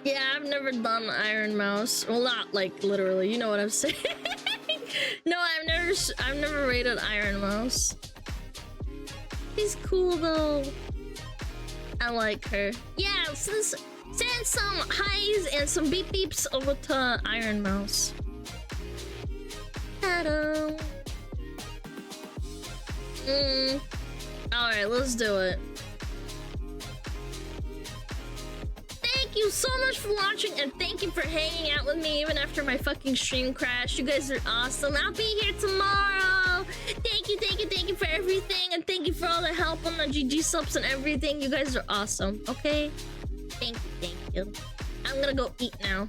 Yeah, I've never done Iron Mouse. Well, not like literally, you know what I'm saying. No, I've never rated Iron Mouse. She's cool though. I like her. Yeah, send some highs and some beep beeps over to Iron Mouse. Hello. Alright, let's do it. Thank you so much for watching, and thank you for hanging out with me even after my fucking stream crashed. You guys are awesome. I'll be here tomorrow. Thank you for everything, and thank you for all the help on the GG subs and everything. You guys are awesome, okay? Thank you. I'm gonna go eat now.